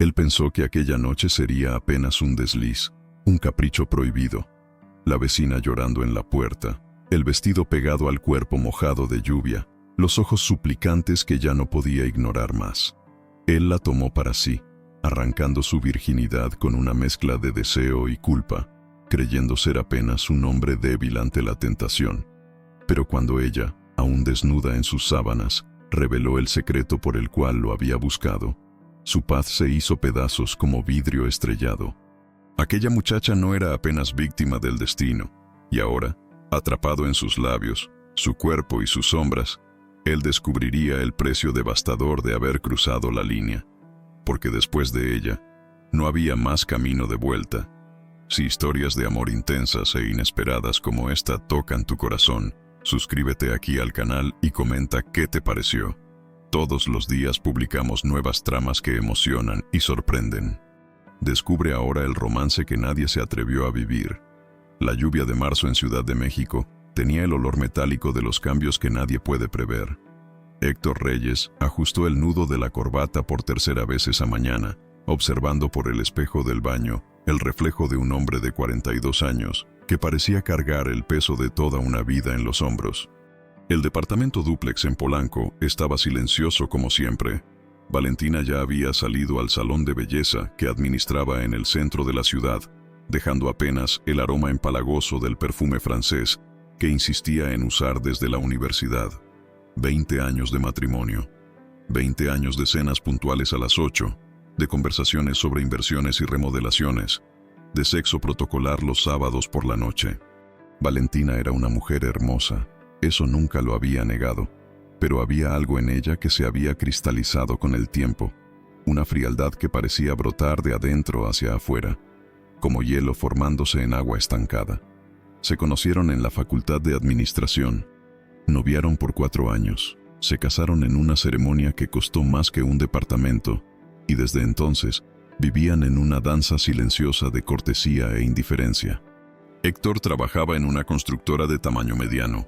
Él pensó que aquella noche sería apenas un desliz, un capricho prohibido. La vecina llorando en la puerta, el vestido pegado al cuerpo mojado de lluvia, los ojos suplicantes que ya no podía ignorar más. Él la tomó para sí, arrancando su virginidad con una mezcla de deseo y culpa, creyendo ser apenas un hombre débil ante la tentación. Pero cuando ella, aún desnuda en sus sábanas, reveló el secreto por el cual lo había buscado, su paz se hizo pedazos como vidrio estrellado. Aquella muchacha no era apenas víctima del destino, y ahora, atrapado en sus labios, su cuerpo y sus sombras, él descubriría el precio devastador de haber cruzado la línea, porque después de ella, no había más camino de vuelta. Si historias de amor intensas e inesperadas como esta tocan tu corazón, suscríbete aquí al canal y comenta qué te pareció. Todos los días publicamos nuevas tramas que emocionan y sorprenden. Descubre ahora el romance que nadie se atrevió a vivir. La lluvia de marzo en Ciudad de México tenía el olor metálico de los cambios que nadie puede prever. Héctor Reyes ajustó el nudo de la corbata por tercera vez esa mañana, observando por el espejo del baño el reflejo de un hombre de 42 años que parecía cargar el peso de toda una vida en los hombros. El departamento dúplex en Polanco estaba silencioso como siempre. Valentina ya había salido al salón de belleza que administraba en el centro de la ciudad, dejando apenas el aroma empalagoso del perfume francés que insistía en usar desde la universidad. 20 años de matrimonio, 20 años de cenas puntuales a las 8, de conversaciones sobre inversiones y remodelaciones, de sexo protocolar los sábados por la noche. Valentina era una mujer hermosa, eso nunca lo había negado, pero había algo en ella que se había cristalizado con el tiempo, una frialdad que parecía brotar de adentro hacia afuera, como hielo formándose en agua estancada. Se conocieron en la Facultad de Administración, noviaron por 4 años, se casaron en una ceremonia que costó más que un departamento, y desde entonces vivían en una danza silenciosa de cortesía e indiferencia. Héctor trabajaba en una constructora de tamaño mediano,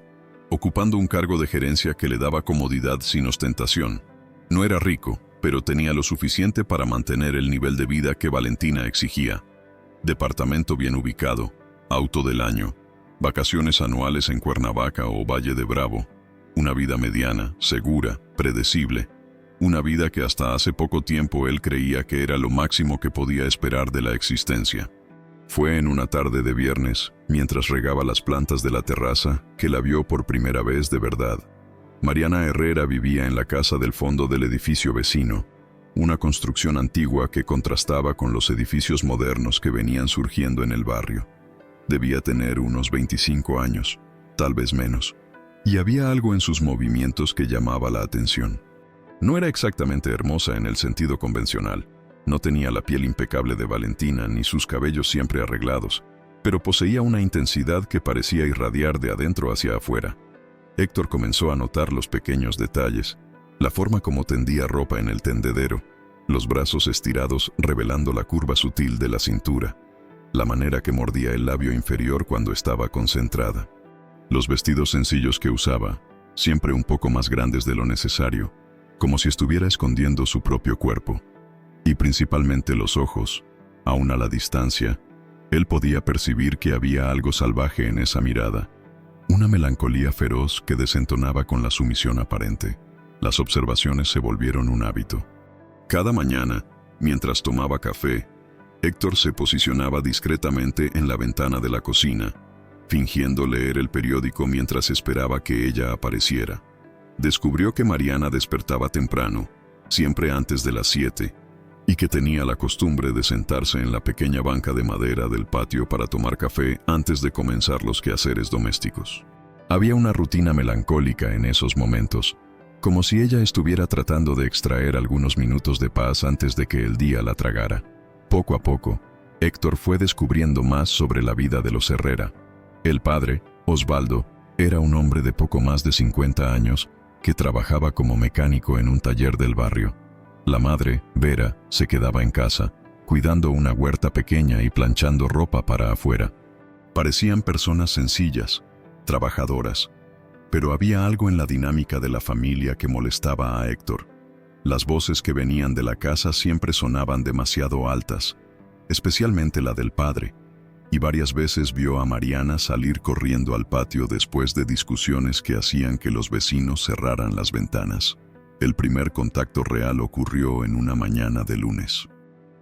ocupando un cargo de gerencia que le daba comodidad sin ostentación. No era rico, pero tenía lo suficiente para mantener el nivel de vida que Valentina exigía. Departamento bien ubicado, auto del año, vacaciones anuales en Cuernavaca o Valle de Bravo, una vida mediana, segura, predecible, una vida que hasta hace poco tiempo él creía que era lo máximo que podía esperar de la existencia. Fue en una tarde de viernes, mientras regaba las plantas de la terraza, que la vio por primera vez de verdad. Mariana Herrera vivía en la casa del fondo del edificio vecino, una construcción antigua que contrastaba con los edificios modernos que venían surgiendo en el barrio. Debía tener unos 25 años, tal vez menos, y había algo en sus movimientos que llamaba la atención. No era exactamente hermosa en el sentido convencional, no tenía la piel impecable de Valentina ni sus cabellos siempre arreglados, pero poseía una intensidad que parecía irradiar de adentro hacia afuera. Héctor comenzó a notar los pequeños detalles, la forma como tendía ropa en el tendedero, los brazos estirados revelando la curva sutil de la cintura, la manera que mordía el labio inferior cuando estaba concentrada. Los vestidos sencillos que usaba, siempre un poco más grandes de lo necesario, como si estuviera escondiendo su propio cuerpo. Y principalmente los ojos, aún a la distancia, él podía percibir que había algo salvaje en esa mirada, una melancolía feroz que desentonaba con la sumisión aparente. Las observaciones se volvieron un hábito. Cada mañana, mientras tomaba café, Héctor se posicionaba discretamente en la ventana de la cocina, fingiendo leer el periódico mientras esperaba que ella apareciera. Descubrió que Mariana despertaba temprano, siempre antes de las 7, y que tenía la costumbre de sentarse en la pequeña banca de madera del patio para tomar café antes de comenzar los quehaceres domésticos. Había una rutina melancólica en esos momentos, como si ella estuviera tratando de extraer algunos minutos de paz antes de que el día la tragara. Poco a poco, Héctor fue descubriendo más sobre la vida de los Herrera. El padre, Osvaldo, era un hombre de poco más de 50 años que trabajaba como mecánico en un taller del barrio. La madre, Vera, se quedaba en casa, cuidando una huerta pequeña y planchando ropa para afuera. Parecían personas sencillas, trabajadoras, pero había algo en la dinámica de la familia que molestaba a Héctor. Las voces que venían de la casa siempre sonaban demasiado altas, especialmente la del padre, y varias veces vio a Mariana salir corriendo al patio después de discusiones que hacían que los vecinos cerraran las ventanas. El primer contacto real ocurrió en una mañana de lunes.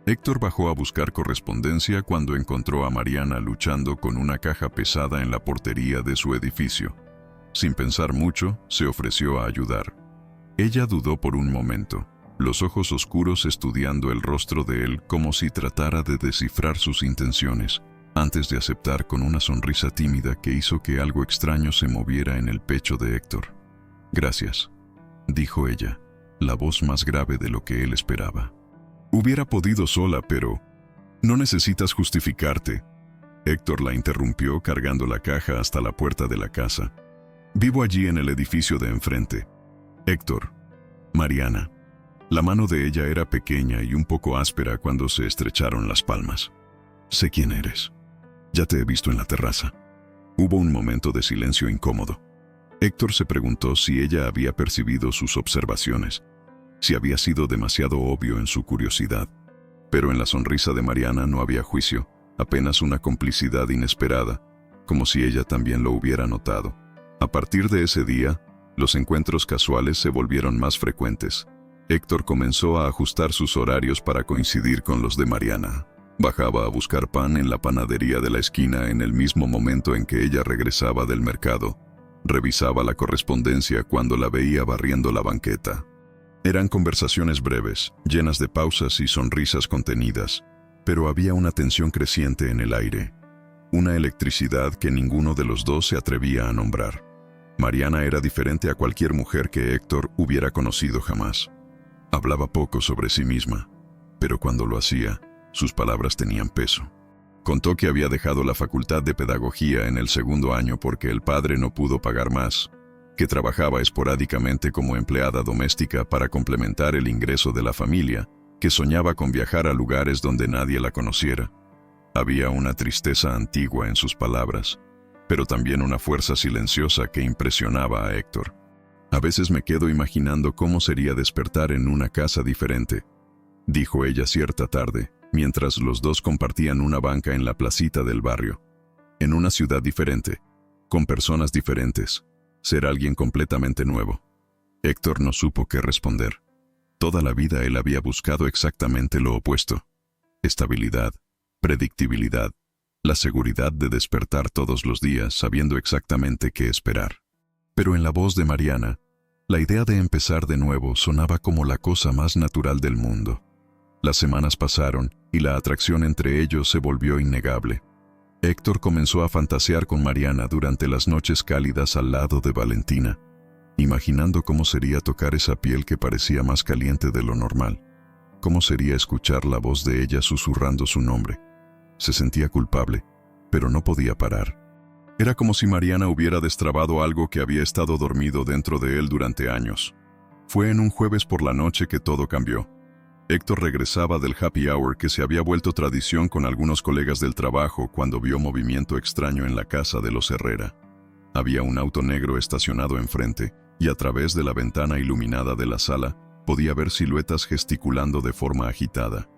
Héctor bajó a buscar correspondencia cuando encontró a Mariana luchando con una caja pesada en la portería de su edificio. Sin pensar mucho, se ofreció a ayudar. Ella dudó por un momento, los ojos oscuros estudiando el rostro de él como si tratara de descifrar sus intenciones, antes de aceptar con una sonrisa tímida que hizo que algo extraño se moviera en el pecho de Héctor. «Gracias», dijo ella, la voz más grave de lo que él esperaba. «Hubiera podido sola, pero no necesitas justificarte». Héctor la interrumpió cargando la caja hasta la puerta de la casa. «Vivo allí en el edificio de enfrente». «Héctor, Mariana». La mano de ella era pequeña y un poco áspera cuando se estrecharon las palmas. «Sé quién eres. Ya te he visto en la terraza». Hubo un momento de silencio incómodo. Héctor se preguntó si ella había percibido sus observaciones, si había sido demasiado obvio en su curiosidad. Pero en la sonrisa de Mariana no había juicio, apenas una complicidad inesperada, como si ella también lo hubiera notado. A partir de ese día, los encuentros casuales se volvieron más frecuentes. Héctor comenzó a ajustar sus horarios para coincidir con los de Mariana. Bajaba a buscar pan en la panadería de la esquina en el mismo momento en que ella regresaba del mercado. Revisaba la correspondencia cuando la veía barriendo la banqueta. Eran conversaciones breves, llenas de pausas y sonrisas contenidas, pero había una tensión creciente en el aire, una electricidad que ninguno de los dos se atrevía a nombrar. Mariana era diferente a cualquier mujer que Héctor hubiera conocido jamás. Hablaba poco sobre sí misma, pero cuando lo hacía, sus palabras tenían peso. Contó que había dejado la facultad de pedagogía en el segundo año porque el padre no pudo pagar más, que trabajaba esporádicamente como empleada doméstica para complementar el ingreso de la familia, que soñaba con viajar a lugares donde nadie la conociera. Había una tristeza antigua en sus palabras, pero también una fuerza silenciosa que impresionaba a Héctor. «A veces me quedo imaginando cómo sería despertar en una casa diferente», dijo ella cierta tarde, mientras los dos compartían una banca en la placita del barrio. «En una ciudad diferente, con personas diferentes, ser alguien completamente nuevo». Héctor no supo qué responder. Toda la vida él había buscado exactamente lo opuesto: estabilidad, predictibilidad, la seguridad de despertar todos los días sabiendo exactamente qué esperar. Pero en la voz de Mariana, la idea de empezar de nuevo sonaba como la cosa más natural del mundo. Las semanas pasaron y la atracción entre ellos se volvió innegable. Héctor comenzó a fantasear con Mariana durante las noches cálidas al lado de Valentina, imaginando cómo sería tocar esa piel que parecía más caliente de lo normal, cómo sería escuchar la voz de ella susurrando su nombre. Se sentía culpable, pero no podía parar. Era como si Mariana hubiera destrabado algo que había estado dormido dentro de él durante años. Fue en un jueves por la noche que todo cambió. Héctor regresaba del happy hour que se había vuelto tradición con algunos colegas del trabajo cuando vio movimiento extraño en la casa de los Herrera. Había un auto negro estacionado enfrente y a través de la ventana iluminada de la sala podía ver siluetas gesticulando de forma agitada.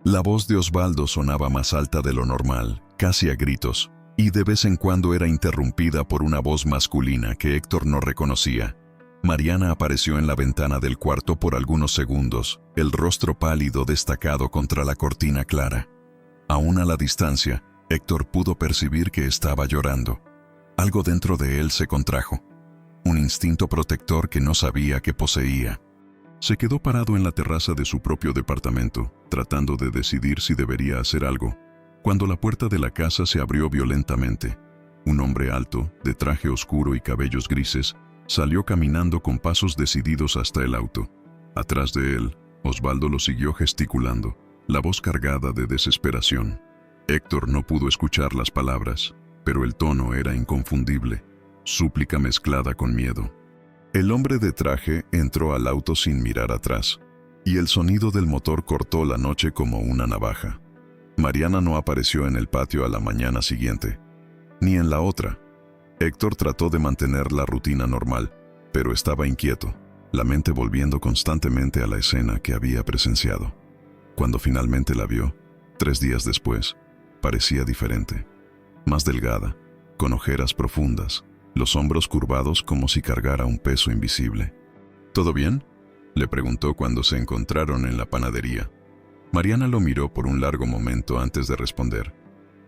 La voz de Osvaldo sonaba más alta de lo normal, casi a gritos, y de vez en cuando era interrumpida por una voz masculina que Héctor no reconocía. Mariana apareció en la ventana del cuarto por algunos segundos, el rostro pálido destacado contra la cortina clara. Aún a la distancia, Héctor pudo percibir que estaba llorando. Algo dentro de él se contrajo, un instinto protector que no sabía que poseía. Se quedó parado en la terraza de su propio departamento, tratando de decidir si debería hacer algo, cuando la puerta de la casa se abrió violentamente. Un hombre alto, de traje oscuro y cabellos grises, salió caminando con pasos decididos hasta el auto. Atrás de él, Osvaldo lo siguió gesticulando, la voz cargada de desesperación. Héctor no pudo escuchar las palabras, pero el tono era inconfundible, súplica mezclada con miedo. El hombre de traje entró al auto sin mirar atrás, y el sonido del motor cortó la noche como una navaja. Mariana no apareció en el patio a la mañana siguiente, ni en la otra. Héctor trató de mantener la rutina normal, pero estaba inquieto. la mente volviendo constantemente a la escena que había presenciado. Cuando finalmente la vio, 3 días después, parecía diferente. Más delgada, con ojeras profundas, los hombros curvados como si cargara un peso invisible. ¿Todo bien?, le preguntó cuando se encontraron en la panadería. Mariana lo miró por un largo momento antes de responder.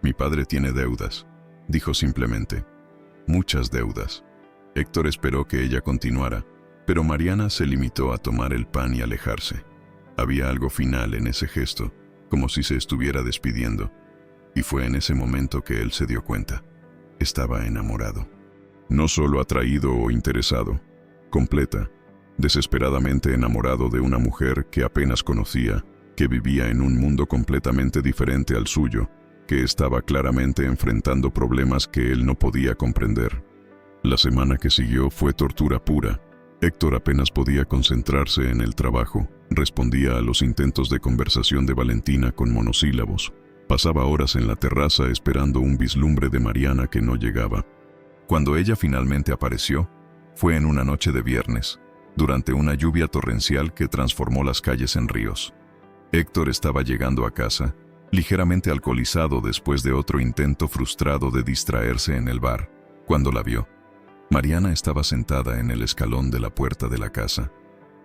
«Mi padre tiene deudas», dijo simplemente. «Muchas deudas». Héctor esperó que ella continuara, pero Mariana se limitó a tomar el pan y alejarse. Había algo final en ese gesto, como si se estuviera despidiendo, y fue en ese momento que él se dio cuenta. Estaba enamorado. No solo atraído o interesado, completa, desesperadamente enamorado de una mujer que apenas conocía, que vivía en un mundo completamente diferente al suyo, que estaba claramente enfrentando problemas que él no podía comprender. La semana que siguió fue tortura pura. Héctor apenas podía concentrarse en el trabajo, respondía a los intentos de conversación de Valentina con monosílabos. Pasaba horas en la terraza esperando un vislumbre de Mariana que no llegaba. Cuando ella finalmente apareció, fue en una noche de viernes, durante una lluvia torrencial que transformó las calles en ríos. Héctor estaba llegando a casa, ligeramente alcoholizado después de otro intento frustrado de distraerse en el bar. Cuando la vio, Mariana estaba sentada en el escalón de la puerta de la casa,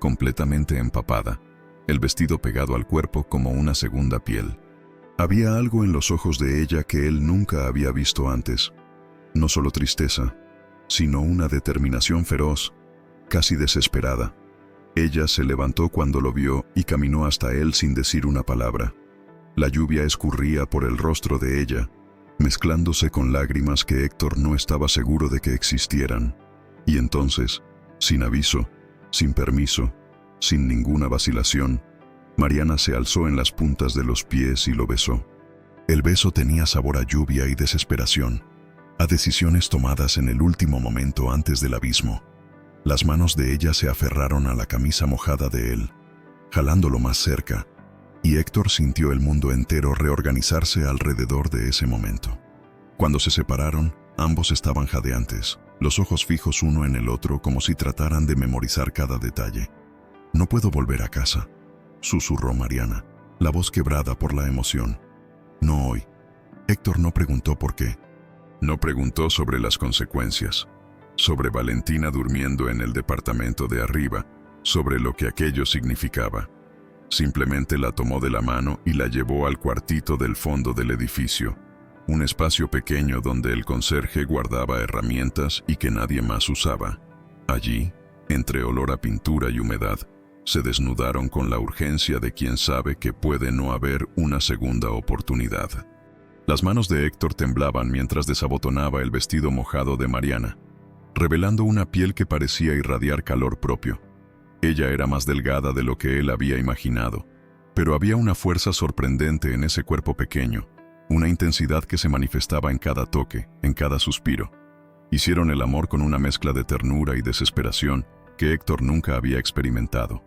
completamente empapada, el vestido pegado al cuerpo como una segunda piel. Había algo en los ojos de ella que él nunca había visto antes. No solo tristeza, sino una determinación feroz, casi desesperada. Ella se levantó cuando lo vio y caminó hasta él sin decir una palabra. La lluvia escurría por el rostro de ella, mezclándose con lágrimas que Héctor no estaba seguro de que existieran. Y entonces, sin aviso, sin permiso, sin ninguna vacilación, Mariana se alzó en las puntas de los pies y lo besó. El beso tenía sabor a lluvia y desesperación, a decisiones tomadas en el último momento antes del abismo. Las manos de ella se aferraron a la camisa mojada de él, jalándolo más cerca, y Héctor sintió el mundo entero reorganizarse alrededor de ese momento. Cuando se separaron, ambos estaban jadeantes, los ojos fijos uno en el otro como si trataran de memorizar cada detalle. «No puedo volver a casa», susurró Mariana, la voz quebrada por la emoción. «No hoy». Héctor no preguntó por qué. No preguntó sobre las consecuencias, sobre Valentina durmiendo en el departamento de arriba, sobre lo que aquello significaba. Simplemente la tomó de la mano y la llevó al cuartito del fondo del edificio, un espacio pequeño donde el conserje guardaba herramientas y que nadie más usaba. Allí, entre olor a pintura y humedad, se desnudaron con la urgencia de quien sabe que puede no haber una segunda oportunidad. Las manos de Héctor temblaban mientras desabotonaba el vestido mojado de Mariana, revelando una piel que parecía irradiar calor propio. Ella era más delgada de lo que él había imaginado, pero había una fuerza sorprendente en ese cuerpo pequeño, una intensidad que se manifestaba en cada toque, en cada suspiro. Hicieron el amor con una mezcla de ternura y desesperación que Héctor nunca había experimentado.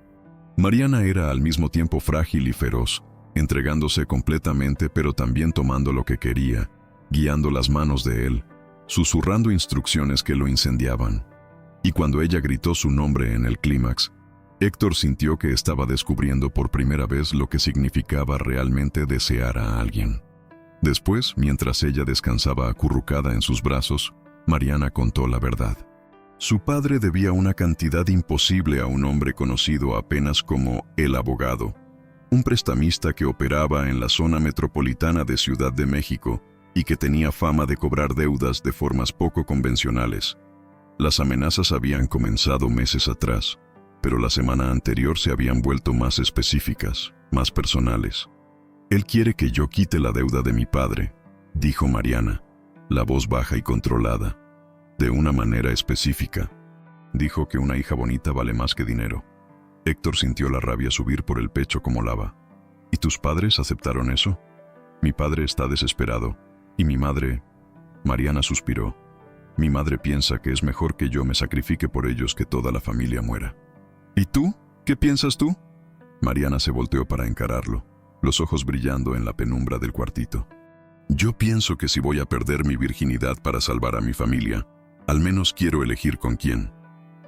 Mariana era al mismo tiempo frágil y feroz, entregándose completamente pero también tomando lo que quería, guiando las manos de él, susurrando instrucciones que lo incendiaban. Y cuando ella gritó su nombre en el clímax, Héctor sintió que estaba descubriendo por primera vez lo que significaba realmente desear a alguien. Después, mientras ella descansaba acurrucada en sus brazos, Mariana contó la verdad. Su padre debía una cantidad imposible a un hombre conocido apenas como el abogado, un prestamista que operaba en la zona metropolitana de Ciudad de México y que tenía fama de cobrar deudas de formas poco convencionales. Las amenazas habían comenzado meses atrás, pero la semana anterior se habían vuelto más específicas, más personales. «Él quiere que yo quite la deuda de mi padre», dijo Mariana, la voz baja y controlada. «De una manera específica. Dijo que una hija bonita vale más que dinero». Héctor sintió la rabia subir por el pecho como lava. «¿Y tus padres aceptaron eso?» «Mi padre está desesperado. Y mi madre...» Mariana suspiró. «Mi madre piensa que es mejor que yo me sacrifique por ellos que toda la familia muera». «¿Y tú? ¿Qué piensas tú?» Mariana se volteó para encararlo, los ojos brillando en la penumbra del cuartito. «Yo pienso que si voy a perder mi virginidad para salvar a mi familia, al menos quiero elegir con quién».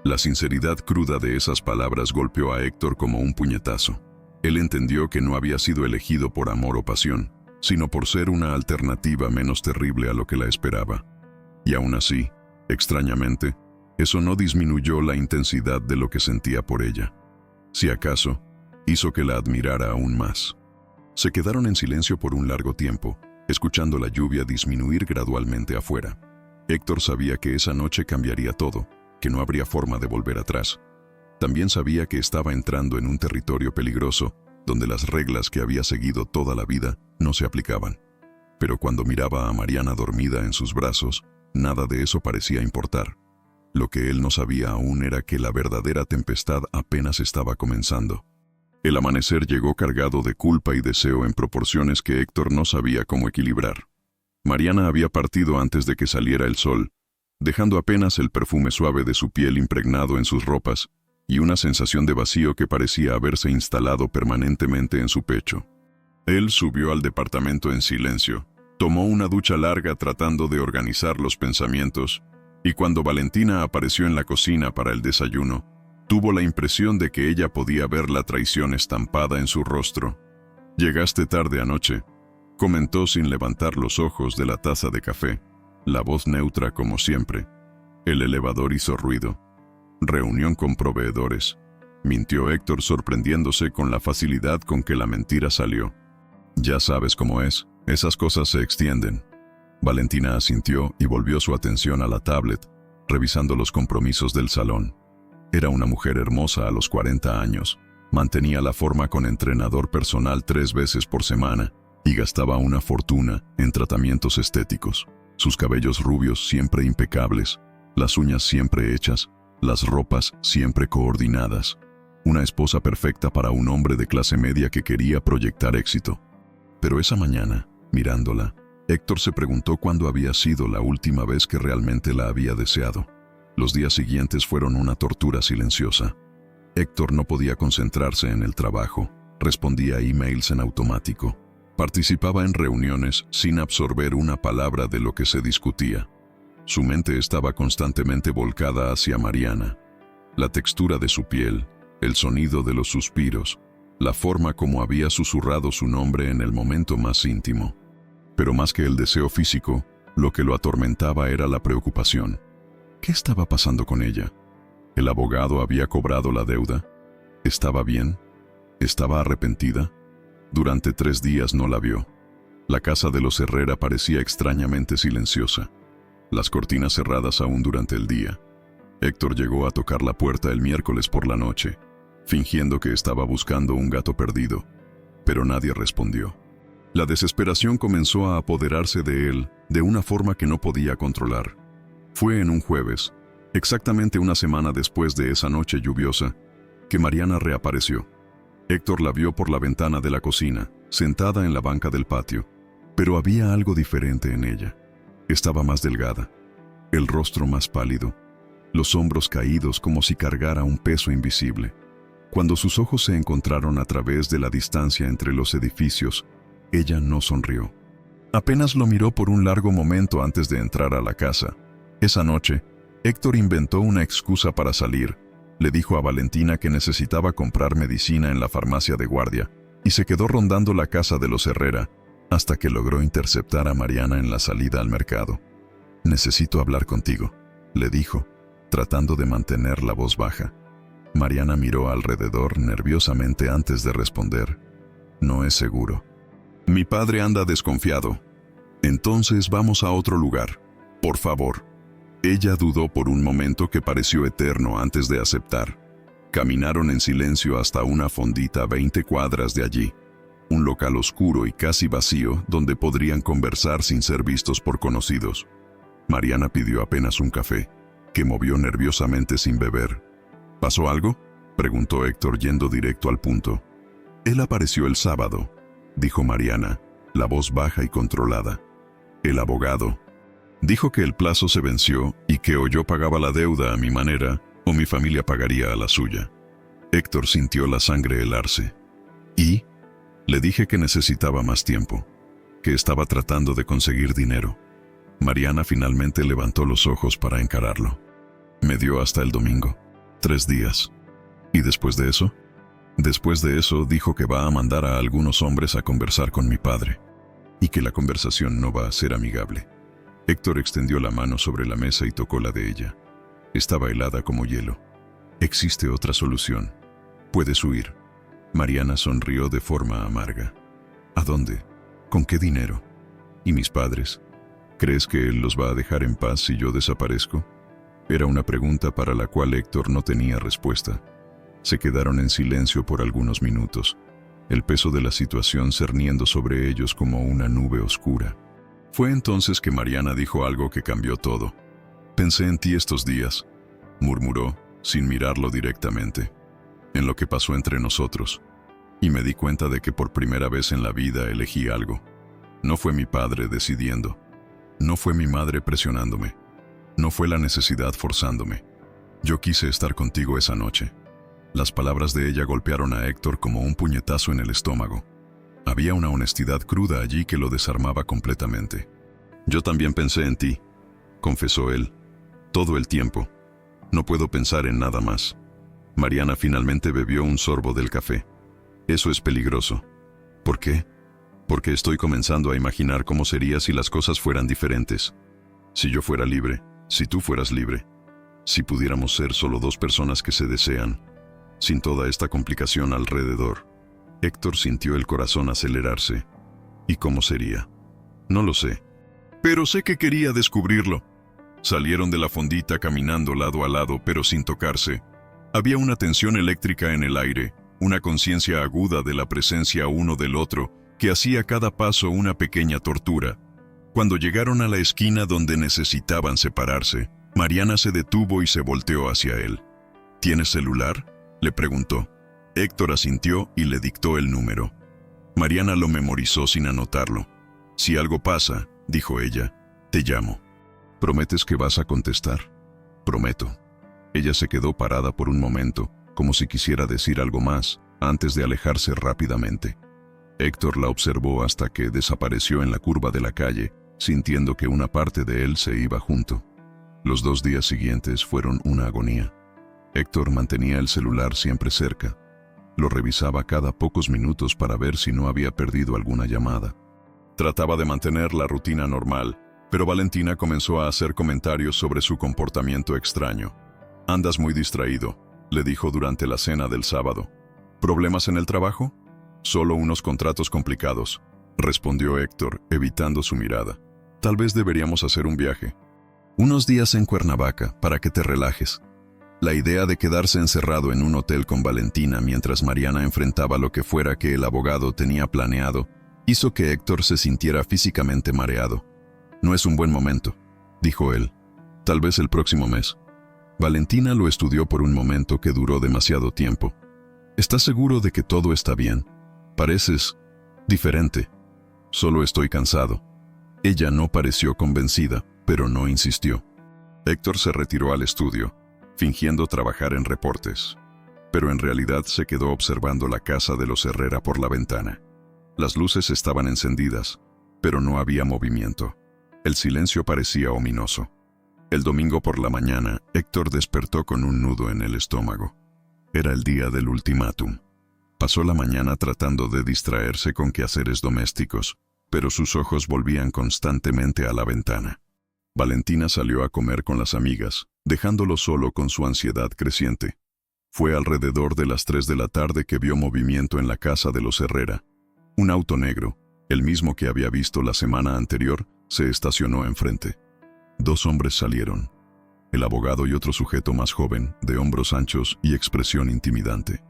La sinceridad cruda de esas palabras golpeó a Héctor como un puñetazo. Él entendió que no había sido elegido por amor o pasión, sino por ser una alternativa menos terrible a lo que la esperaba. Y aún así, extrañamente, eso no disminuyó la intensidad de lo que sentía por ella. Si acaso, hizo que la admirara aún más. Se quedaron en silencio por un largo tiempo, escuchando la lluvia disminuir gradualmente afuera. Héctor sabía que esa noche cambiaría todo, que no habría forma de volver atrás. También sabía que estaba entrando en un territorio peligroso, donde las reglas que había seguido toda la vida no se aplicaban. Pero cuando miraba a Mariana dormida en sus brazos, nada de eso parecía importar. Lo que él no sabía aún era que la verdadera tempestad apenas estaba comenzando. El amanecer llegó cargado de culpa y deseo en proporciones que Héctor no sabía cómo equilibrar. Mariana había partido antes de que saliera el sol, dejando apenas el perfume suave de su piel impregnado en sus ropas y una sensación de vacío que parecía haberse instalado permanentemente en su pecho. Él subió al departamento en silencio, tomó una ducha larga tratando de organizar los pensamientos, y cuando Valentina apareció en la cocina para el desayuno, tuvo la impresión de que ella podía ver la traición estampada en su rostro. «Llegaste tarde anoche», comentó sin levantar los ojos de la taza de café, la voz neutra como siempre. El elevador hizo ruido. «Reunión con proveedores», mintió Héctor sorprendiéndose con la facilidad con que la mentira salió. «Ya sabes cómo es, esas cosas se extienden». Valentina asintió y volvió su atención a la tablet, revisando los compromisos del salón. Era una mujer hermosa a los 40 años, mantenía la forma con entrenador personal 3 veces por semana y gastaba una fortuna en tratamientos estéticos. Sus cabellos rubios siempre impecables, las uñas siempre hechas, las ropas siempre coordinadas. Una esposa perfecta para un hombre de clase media que quería proyectar éxito. Pero esa mañana, mirándola, Héctor se preguntó cuándo había sido la última vez que realmente la había deseado. Los días siguientes fueron una tortura silenciosa. Héctor no podía concentrarse en el trabajo, respondía a emails en automático, participaba en reuniones sin absorber una palabra de lo que se discutía. Su mente estaba constantemente volcada hacia Mariana. La textura de su piel, el sonido de los suspiros, la forma como había susurrado su nombre en el momento más íntimo. Pero más que el deseo físico, lo que lo atormentaba era la preocupación. ¿Qué estaba pasando con ella? ¿El abogado había cobrado la deuda? ¿Estaba bien? ¿Estaba arrepentida? Durante 3 días no la vio. La casa de los Herrera parecía extrañamente silenciosa. Las cortinas cerradas aún durante el día. Héctor llegó a tocar la puerta el miércoles por la noche, fingiendo que estaba buscando un gato perdido, pero nadie respondió. La desesperación comenzó a apoderarse de él de una forma que no podía controlar. Fue en un jueves, exactamente una semana después de esa noche lluviosa, que Mariana reapareció. Héctor la vio por la ventana de la cocina, sentada en la banca del patio, pero había algo diferente en ella. Estaba más delgada, el rostro más pálido, los hombros caídos como si cargara un peso invisible. Cuando sus ojos se encontraron a través de la distancia entre los edificios, ella no sonrió. Apenas lo miró por un largo momento antes de entrar a la casa. Esa noche, Héctor inventó una excusa para salir. Le dijo a Valentina que necesitaba comprar medicina en la farmacia de guardia y se quedó rondando la casa de los Herrera hasta que logró interceptar a Mariana en la salida al mercado. «Necesito hablar contigo», le dijo, tratando de mantener la voz baja. Mariana miró alrededor nerviosamente antes de responder. «No es seguro. Mi padre anda desconfiado. Entonces vamos a otro lugar. Por favor». Ella dudó por un momento que pareció eterno antes de aceptar. Caminaron en silencio hasta una fondita a 20 cuadras de allí. Un local oscuro y casi vacío donde podrían conversar sin ser vistos por conocidos. Mariana pidió apenas un café, que movió nerviosamente sin beber. ¿Pasó algo?, preguntó Héctor yendo directo al punto. «Él apareció el sábado», dijo Mariana, la voz baja y controlada. «El abogado. Dijo que el plazo se venció y que o yo pagaba la deuda a mi manera o mi familia pagaría a la suya». Héctor sintió la sangre helarse. «¿Y?» Le dije que necesitaba más tiempo, que estaba tratando de conseguir dinero. Mariana finalmente levantó los ojos para encararlo. «Me dio hasta el domingo». 3 días. ¿Y después de eso? Después de eso dijo que va a mandar a algunos hombres a conversar con mi padre, y que la conversación no va a ser amigable. Héctor extendió la mano sobre la mesa y tocó la de ella. Estaba helada como hielo. Existe otra solución. Puedes huir. Mariana sonrió de forma amarga. ¿A dónde? ¿Con qué dinero? ¿Y mis padres? ¿Crees que él los va a dejar en paz si yo desaparezco? Era una pregunta para la cual Héctor no tenía respuesta. Se quedaron en silencio por algunos minutos, el peso de la situación cerniendo sobre ellos como una nube oscura. Fue entonces que Mariana dijo algo que cambió todo. «Pensé en ti estos días», murmuró, sin mirarlo directamente, «en lo que pasó entre nosotros, y me di cuenta de que por primera vez en la vida elegí algo. No fue mi padre decidiendo, no fue mi madre presionándome, no fue la necesidad forzándome. Yo quise estar contigo esa noche». Las palabras de ella golpearon a Héctor como un puñetazo en el estómago. Había una honestidad cruda allí que lo desarmaba completamente. «Yo también pensé en ti», confesó él, «todo el tiempo. No puedo pensar en nada más». Mariana finalmente bebió un sorbo del café. «Eso es peligroso». «¿Por qué?» «Porque estoy comenzando a imaginar cómo sería si las cosas fueran diferentes. Si yo fuera libre, si tú fueras libre, si pudiéramos ser solo dos personas que se desean, sin toda esta complicación alrededor». Héctor sintió el corazón acelerarse. ¿Y cómo sería? No lo sé. Pero sé que quería descubrirlo. Salieron de la fondita caminando lado a lado, pero sin tocarse. Había una tensión eléctrica en el aire, una conciencia aguda de la presencia uno del otro, que hacía cada paso una pequeña tortura. Cuando llegaron a la esquina donde necesitaban separarse, Mariana se detuvo y se volteó hacia él. ¿Tienes celular?, le preguntó. Héctor asintió y le dictó el número. Mariana lo memorizó sin anotarlo. «Si algo pasa», dijo ella, «te llamo». «¿Prometes que vas a contestar?» «Prometo». Ella se quedó parada por un momento, como si quisiera decir algo más, antes de alejarse rápidamente. Héctor la observó hasta que desapareció en la curva de la calle, sintiendo que una parte de él se iba junto. Los 2 días siguientes fueron una agonía. Héctor mantenía el celular siempre cerca. Lo revisaba cada pocos minutos para ver si no había perdido alguna llamada. Trataba de mantener la rutina normal, pero Valentina comenzó a hacer comentarios sobre su comportamiento extraño. «Andas muy distraído», le dijo durante la cena del sábado. «¿Problemas en el trabajo?» «Solo unos contratos complicados», respondió Héctor, evitando su mirada. «Tal vez deberíamos hacer un viaje. Unos días en Cuernavaca, para que te relajes». La idea de quedarse encerrado en un hotel con Valentina mientras Mariana enfrentaba lo que fuera que el abogado tenía planeado, hizo que Héctor se sintiera físicamente mareado. «No es un buen momento», dijo él. «Tal vez el próximo mes». Valentina lo estudió por un momento que duró demasiado tiempo. «¿Estás seguro de que todo está bien? Pareces diferente». «Solo estoy cansado». Ella no pareció convencida, pero no insistió. Héctor se retiró al estudio, fingiendo trabajar en reportes, pero en realidad se quedó observando la casa de los Herrera por la ventana. Las luces estaban encendidas, pero no había movimiento. El silencio parecía ominoso. El domingo por la mañana, Héctor despertó con un nudo en el estómago. Era el día del ultimátum. Pasó la mañana tratando de distraerse con quehaceres domésticos, pero sus ojos volvían constantemente a la ventana. Valentina salió a comer con las amigas, dejándolo solo con su ansiedad creciente. Fue alrededor de las 3 de la tarde que vio movimiento en la casa de los Herrera. Un auto negro, el mismo que había visto la semana anterior, se estacionó enfrente. 2 hombres salieron. El abogado y otro sujeto más joven, de hombros anchos y expresión intimidante.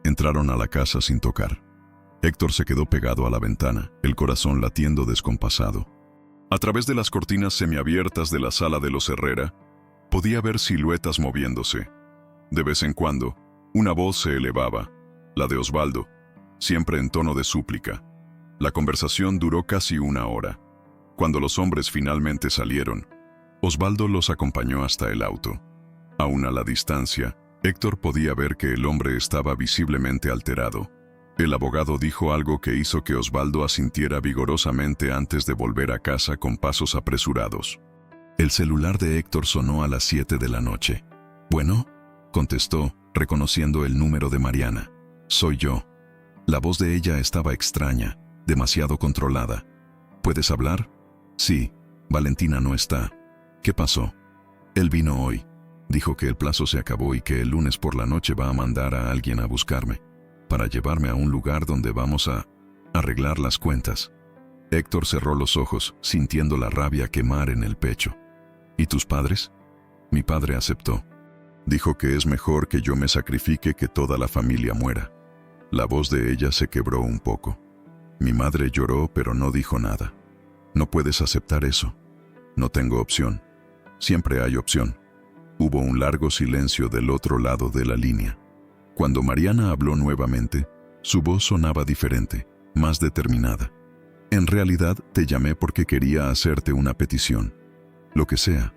Entraron a la casa sin tocar. Héctor se quedó pegado a la ventana, el corazón latiendo descompasado. A través de las cortinas semiabiertas de la sala de los Herrera, podía ver siluetas moviéndose. De vez en cuando, una voz se elevaba, la de Osvaldo, siempre en tono de súplica. La conversación duró casi 1 hora. Cuando los hombres finalmente salieron, Osvaldo los acompañó hasta el auto. Aún a la distancia, Héctor podía ver que el hombre estaba visiblemente alterado. El abogado dijo algo que hizo que Osvaldo asintiera vigorosamente antes de volver a casa con pasos apresurados. El celular de Héctor sonó a las 7 de la noche. «Bueno», contestó, reconociendo el número de Mariana. Soy yo. La voz de ella estaba extraña, demasiado controlada. ¿Puedes hablar? Sí. Valentina no está. ¿Qué pasó? Él vino hoy. Dijo que el plazo se acabó y que el lunes por la noche va a mandar a alguien a buscarme, para llevarme a un lugar donde vamos a arreglar las cuentas. Héctor cerró los ojos, sintiendo la rabia quemar en el pecho. ¿Y tus padres? Mi padre aceptó. Dijo que es mejor que yo me sacrifique que toda la familia muera. La voz de ella se quebró un poco. Mi madre lloró, pero no dijo nada. No puedes aceptar eso. No tengo opción. Siempre hay opción. Hubo un largo silencio del otro lado de la línea. Cuando Mariana habló nuevamente, su voz sonaba diferente, más determinada. En realidad, te llamé porque quería hacerte una petición. Lo que sea.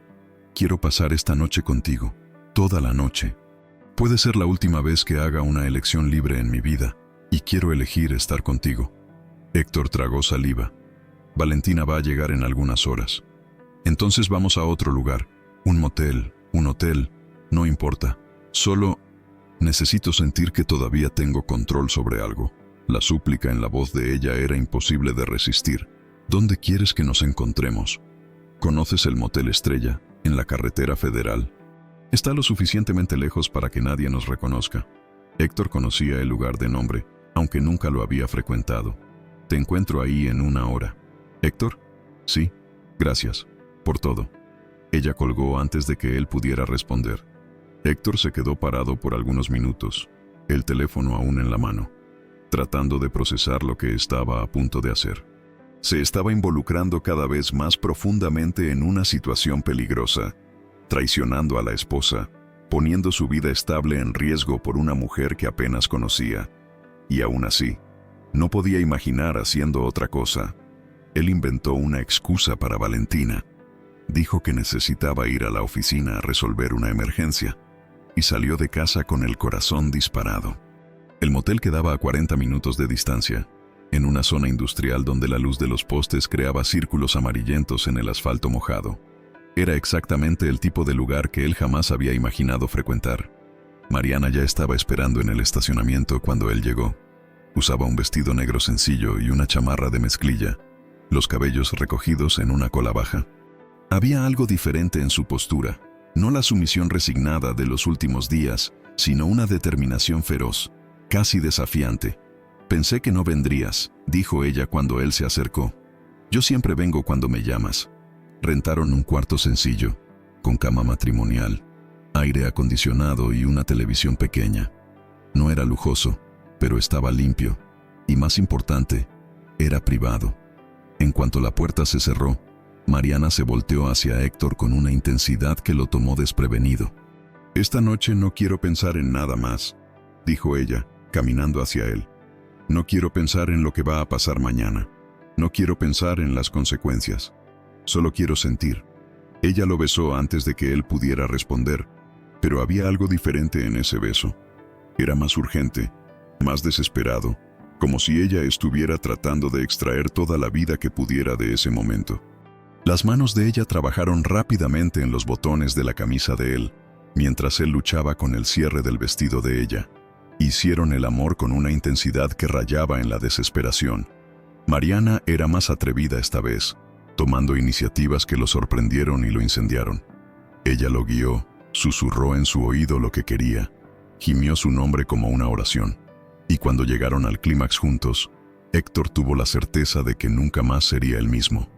Quiero pasar esta noche contigo. Toda la noche. Puede ser la última vez que haga una elección libre en mi vida, y quiero elegir estar contigo. Héctor tragó saliva. Valentina va a llegar en algunas horas. Entonces vamos a otro lugar. Un motel, un hotel, no importa. Solo necesito sentir que todavía tengo control sobre algo. La súplica en la voz de ella era imposible de resistir. ¿Dónde quieres que nos encontremos? ¿Conoces el Motel Estrella, en la carretera federal? Está lo suficientemente lejos para que nadie nos reconozca. Héctor conocía el lugar de nombre, aunque nunca lo había frecuentado. Te encuentro ahí en 1 hora. ¿Héctor? Sí. Gracias. Por todo. Ella colgó antes de que él pudiera responder. Héctor se quedó parado por algunos minutos, el teléfono aún en la mano, tratando de procesar lo que estaba a punto de hacer. Se estaba involucrando cada vez más profundamente en una situación peligrosa, traicionando a la esposa, poniendo su vida estable en riesgo por una mujer que apenas conocía. Y aún así, no podía imaginar haciendo otra cosa. Él inventó una excusa para Valentina. Dijo que necesitaba ir a la oficina a resolver una emergencia, y salió de casa con el corazón disparado. El motel quedaba a 40 minutos de distancia, en una zona industrial donde la luz de los postes creaba círculos amarillentos en el asfalto mojado. Era exactamente el tipo de lugar que él jamás había imaginado frecuentar. Mariana ya estaba esperando en el estacionamiento cuando él llegó. Usaba un vestido negro sencillo y una chamarra de mezclilla, los cabellos recogidos en una cola baja. Había algo diferente en su postura, no la sumisión resignada de los últimos días, sino una determinación feroz, casi desafiante. Pensé que no vendrías, dijo ella cuando él se acercó. Yo siempre vengo cuando me llamas. Rentaron un cuarto sencillo, con cama matrimonial, aire acondicionado y una televisión pequeña. No era lujoso, pero estaba limpio, y más importante, era privado. En cuanto la puerta se cerró, Mariana se volteó hacia Héctor con una intensidad que lo tomó desprevenido. Esta noche no quiero pensar en nada más, dijo ella, caminando hacia él. No quiero pensar en lo que va a pasar mañana. No quiero pensar en las consecuencias. Solo quiero sentir. Ella lo besó antes de que él pudiera responder, pero había algo diferente en ese beso. Era más urgente, más desesperado, como si ella estuviera tratando de extraer toda la vida que pudiera de ese momento. Las manos de ella trabajaron rápidamente en los botones de la camisa de él, mientras él luchaba con el cierre del vestido de ella. Hicieron el amor con una intensidad que rayaba en la desesperación. Mariana era más atrevida esta vez, tomando iniciativas que lo sorprendieron y lo incendiaron. Ella lo guió, susurró en su oído lo que quería, gimió su nombre como una oración. Y cuando llegaron al clímax juntos, Héctor tuvo la certeza de que nunca más sería el mismo.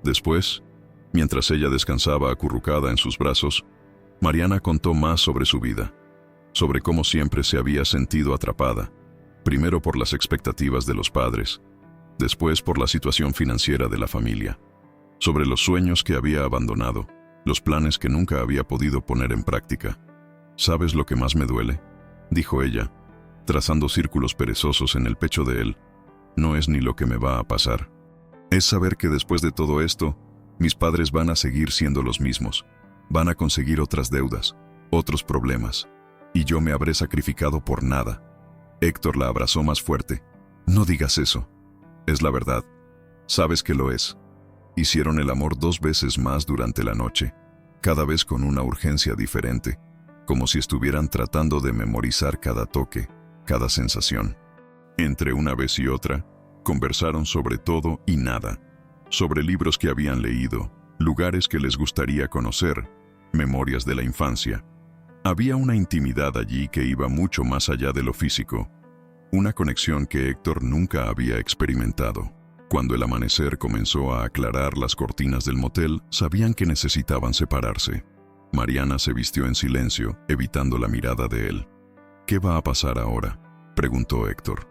Después, mientras ella descansaba acurrucada en sus brazos, Mariana contó más sobre su vida, sobre cómo siempre se había sentido atrapada, primero por las expectativas de los padres, después por la situación financiera de la familia, sobre los sueños que había abandonado, los planes que nunca había podido poner en práctica. ¿Sabes lo que más me duele?, dijo ella, trazando círculos perezosos en el pecho de él. No es ni lo que me va a pasar. Es saber que después de todo esto, mis padres van a seguir siendo los mismos. Van a conseguir otras deudas, otros problemas. Y yo me habré sacrificado por nada. Héctor la abrazó más fuerte. No digas eso. Es la verdad. Sabes que lo es. Hicieron el amor 2 veces más durante la noche, cada vez con una urgencia diferente. como si estuvieran tratando de memorizar cada toque, cada sensación. Entre una vez y otra, conversaron sobre todo y nada, sobre libros que habían leído, lugares que les gustaría conocer, memorias de la infancia. Había una intimidad allí que iba mucho más allá de lo físico, una conexión que Héctor nunca había experimentado. Cuando el amanecer comenzó a aclarar las cortinas del motel, sabían que necesitaban separarse. Mariana se vistió en silencio, evitando la mirada de él. «¿Qué va a pasar ahora?», preguntó Héctor.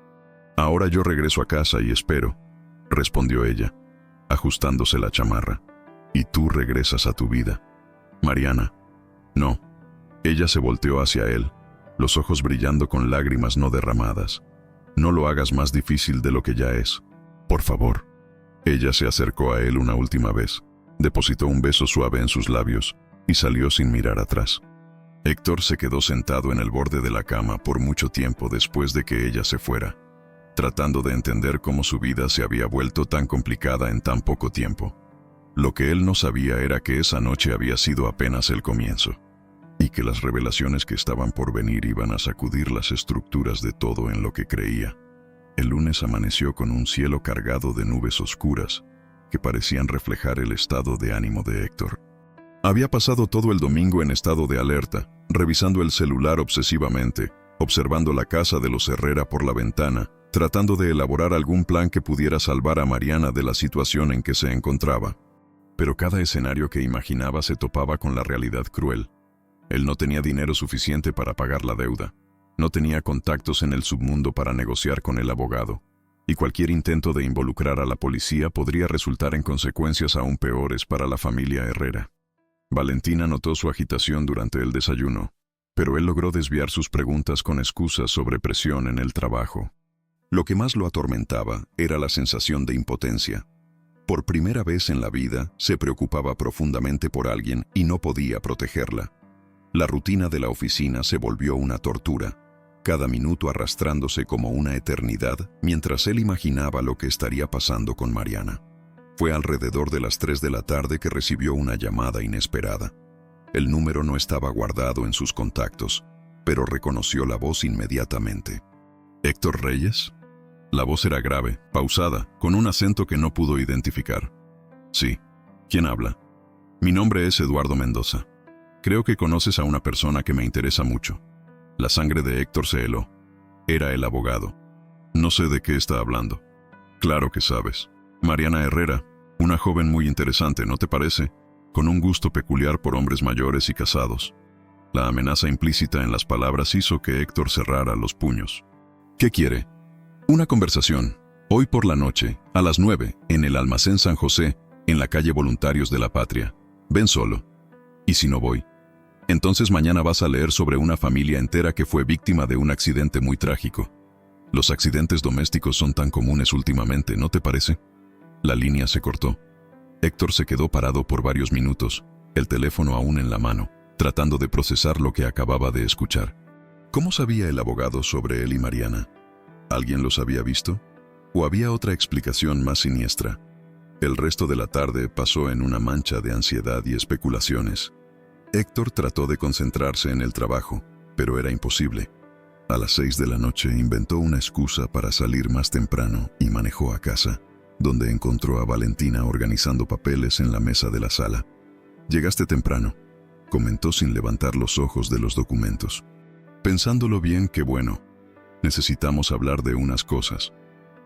«Ahora yo regreso a casa y espero», respondió ella, ajustándose la chamarra. «Y tú regresas a tu vida». «Mariana». «No». Ella se volteó hacia él, los ojos brillando con lágrimas no derramadas. «No lo hagas más difícil de lo que ya es. Por favor». Ella se acercó a él una última vez, depositó un beso suave en sus labios y salió sin mirar atrás. Héctor se quedó sentado en el borde de la cama por mucho tiempo después de que ella se fuera, tratando de entender cómo su vida se había vuelto tan complicada en tan poco tiempo. Lo que él no sabía era que esa noche había sido apenas el comienzo, y que las revelaciones que estaban por venir iban a sacudir las estructuras de todo en lo que creía. El lunes amaneció con un cielo cargado de nubes oscuras que parecían reflejar el estado de ánimo de Héctor. Había pasado todo el domingo en estado de alerta, revisando el celular obsesivamente, observando la casa de los Herrera por la ventana, tratando de elaborar algún plan que pudiera salvar a Mariana de la situación en que se encontraba. Pero cada escenario que imaginaba se topaba con la realidad cruel. Él no tenía dinero suficiente para pagar la deuda, no tenía contactos en el submundo para negociar con el abogado, y cualquier intento de involucrar a la policía podría resultar en consecuencias aún peores para la familia Herrera. Valentina notó su agitación durante el desayuno, pero él logró desviar sus preguntas con excusas sobre presión en el trabajo. Lo que más lo atormentaba era la sensación de impotencia. Por primera vez en la vida, se preocupaba profundamente por alguien y no podía protegerla. La rutina de la oficina se volvió una tortura, cada minuto arrastrándose como una eternidad mientras él imaginaba lo que estaría pasando con Mariana. Fue alrededor de las 3 de la tarde que recibió una llamada inesperada. El número no estaba guardado en sus contactos, pero reconoció la voz inmediatamente. ¿Héctor Reyes? La voz era grave, pausada, con un acento que no pudo identificar. Sí. ¿Quién habla? Mi nombre es Eduardo Mendoza. Creo que conoces a una persona que me interesa mucho. La sangre de Héctor se heló. Era el abogado. No sé de qué está hablando. Claro que sabes. Mariana Herrera, una joven muy interesante, ¿no te parece? Con un gusto peculiar por hombres mayores y casados. La amenaza implícita en las palabras hizo que Héctor cerrara los puños. ¿Qué quiere? Una conversación. Hoy por la noche, a las 9, en el Almacén San José, en la calle Voluntarios de la Patria. Ven solo. ¿Y si no voy? Entonces mañana vas a leer sobre una familia entera que fue víctima de un accidente muy trágico. Los accidentes domésticos son tan comunes últimamente, ¿no te parece? La línea se cortó. Héctor se quedó parado por varios minutos, el teléfono aún en la mano, tratando de procesar lo que acababa de escuchar. ¿Cómo sabía el abogado sobre él y Mariana? ¿Alguien los había visto? ¿O había otra explicación más siniestra? El resto de la tarde pasó en una mancha de ansiedad y especulaciones. Héctor trató de concentrarse en el trabajo, pero era imposible. A las 6 de la noche inventó una excusa para salir más temprano y manejó a casa, donde encontró a Valentina organizando papeles en la mesa de la sala. «Llegaste temprano», comentó sin levantar los ojos de los documentos. «Pensándolo bien, qué bueno. Necesitamos hablar de unas cosas».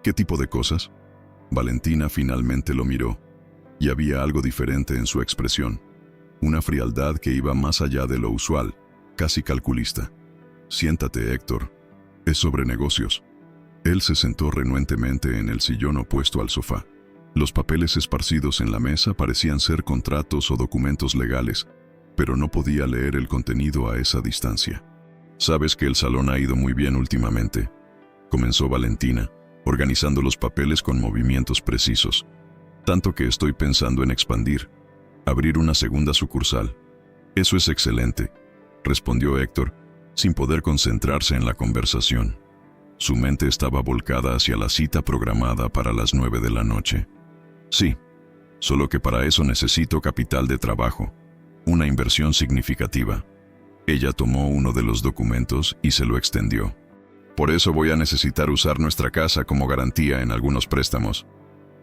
«¿Qué tipo de cosas?». Valentina finalmente lo miró, y había algo diferente en su expresión. Una frialdad que iba más allá de lo usual, casi calculista. «Siéntate, Héctor. Es sobre negocios». Él se sentó renuentemente en el sillón opuesto al sofá. Los papeles esparcidos en la mesa parecían ser contratos o documentos legales, pero no podía leer el contenido a esa distancia. «Sabes que el salón ha ido muy bien últimamente», comenzó Valentina, organizando los papeles con movimientos precisos. «Tanto que estoy pensando en expandir, abrir una segunda sucursal». «Eso es excelente», respondió Héctor, sin poder concentrarse en la conversación. Su mente estaba volcada hacia la cita programada para las 9 de la noche. «Sí, solo que para eso necesito capital de trabajo, una inversión significativa». Ella tomó uno de los documentos y se lo extendió. Por eso voy a necesitar usar nuestra casa como garantía en algunos préstamos.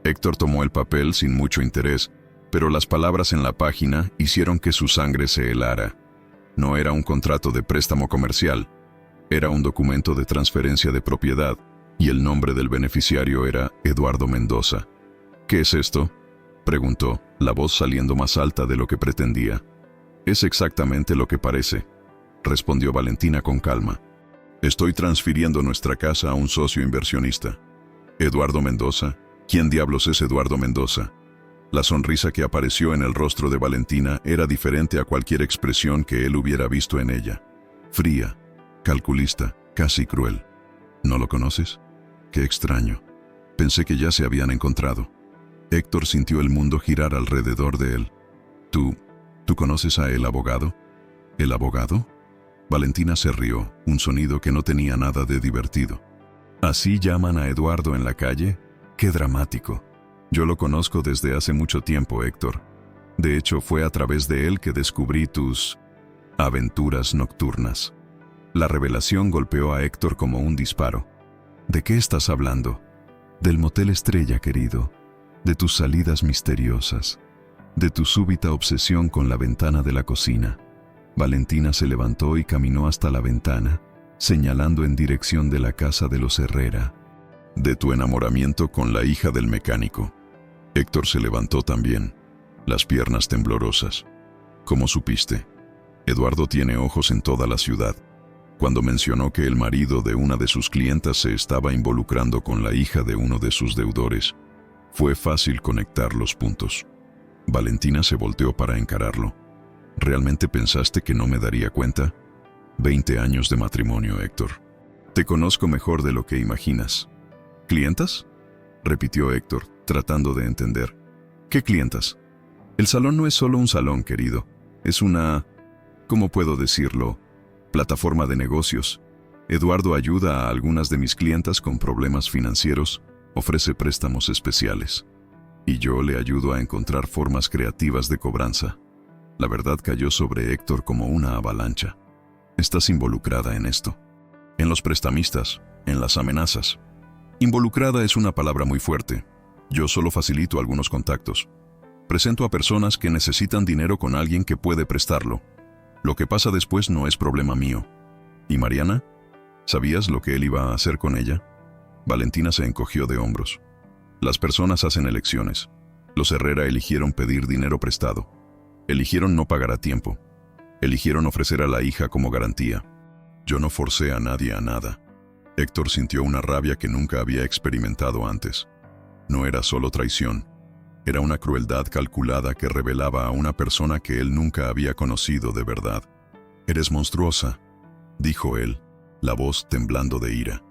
Héctor tomó el papel sin mucho interés, pero las palabras en la página hicieron que su sangre se helara. No era un contrato de préstamo comercial, era un documento de transferencia de propiedad, y el nombre del beneficiario era Eduardo Mendoza. ¿Qué es esto?, preguntó, la voz saliendo más alta de lo que pretendía. Es exactamente lo que parece, respondió Valentina con calma. Estoy transfiriendo nuestra casa a un socio inversionista. ¿Eduardo Mendoza? ¿Quién diablos es Eduardo Mendoza? La sonrisa que apareció en el rostro de Valentina era diferente a cualquier expresión que él hubiera visto en ella. Fría, calculista, casi cruel. ¿No lo conoces? Qué extraño. Pensé que ya se habían encontrado. Héctor sintió el mundo girar alrededor de él. ¿Tú conoces a el abogado? ¿El abogado? Valentina se rió, un sonido que no tenía nada de divertido. ¿Así llaman a Eduardo en la calle? ¡Qué dramático! Yo lo conozco desde hace mucho tiempo, Héctor. De hecho, fue a través de él que descubrí tus aventuras nocturnas. La revelación golpeó a Héctor como un disparo. ¿De qué estás hablando? Del Motel Estrella, querido. De tus salidas misteriosas. De tu súbita obsesión con la ventana de la cocina. Valentina se levantó y caminó hasta la ventana, señalando en dirección de la casa de los Herrera. De tu enamoramiento con la hija del mecánico. Héctor se levantó también, las piernas temblorosas. ¿Cómo supiste? Eduardo tiene ojos en toda la ciudad. Cuando mencionó que el marido de una de sus clientas se estaba involucrando con la hija de uno de sus deudores, fue fácil conectar los puntos. Valentina se volteó para encararlo. ¿Realmente pensaste que no me daría cuenta? 20 años de matrimonio, Héctor. Te conozco mejor de lo que imaginas. ¿Clientas?, repitió Héctor, tratando de entender. ¿Qué clientas? El salón no es solo un salón, querido. Es una, ¿cómo puedo decirlo?, plataforma de negocios. Eduardo ayuda a algunas de mis clientas con problemas financieros, ofrece préstamos especiales. Y yo le ayudo a encontrar formas creativas de cobranza. La verdad cayó sobre Héctor como una avalancha. ¿Estás involucrada en esto? En los prestamistas, en las amenazas. Involucrada es una palabra muy fuerte. Yo solo facilito algunos contactos. Presento a personas que necesitan dinero con alguien que puede prestarlo. Lo que pasa después no es problema mío. ¿Y Mariana? ¿Sabías lo que él iba a hacer con ella? Valentina se encogió de hombros. Las personas hacen elecciones. Los Herrera eligieron pedir dinero prestado. Eligieron no pagar a tiempo. Eligieron ofrecer a la hija como garantía. Yo no forcé a nadie a nada. Héctor sintió una rabia que nunca había experimentado antes. No era solo traición. Era una crueldad calculada que revelaba a una persona que él nunca había conocido de verdad. «Eres monstruosa», dijo él, la voz temblando de ira.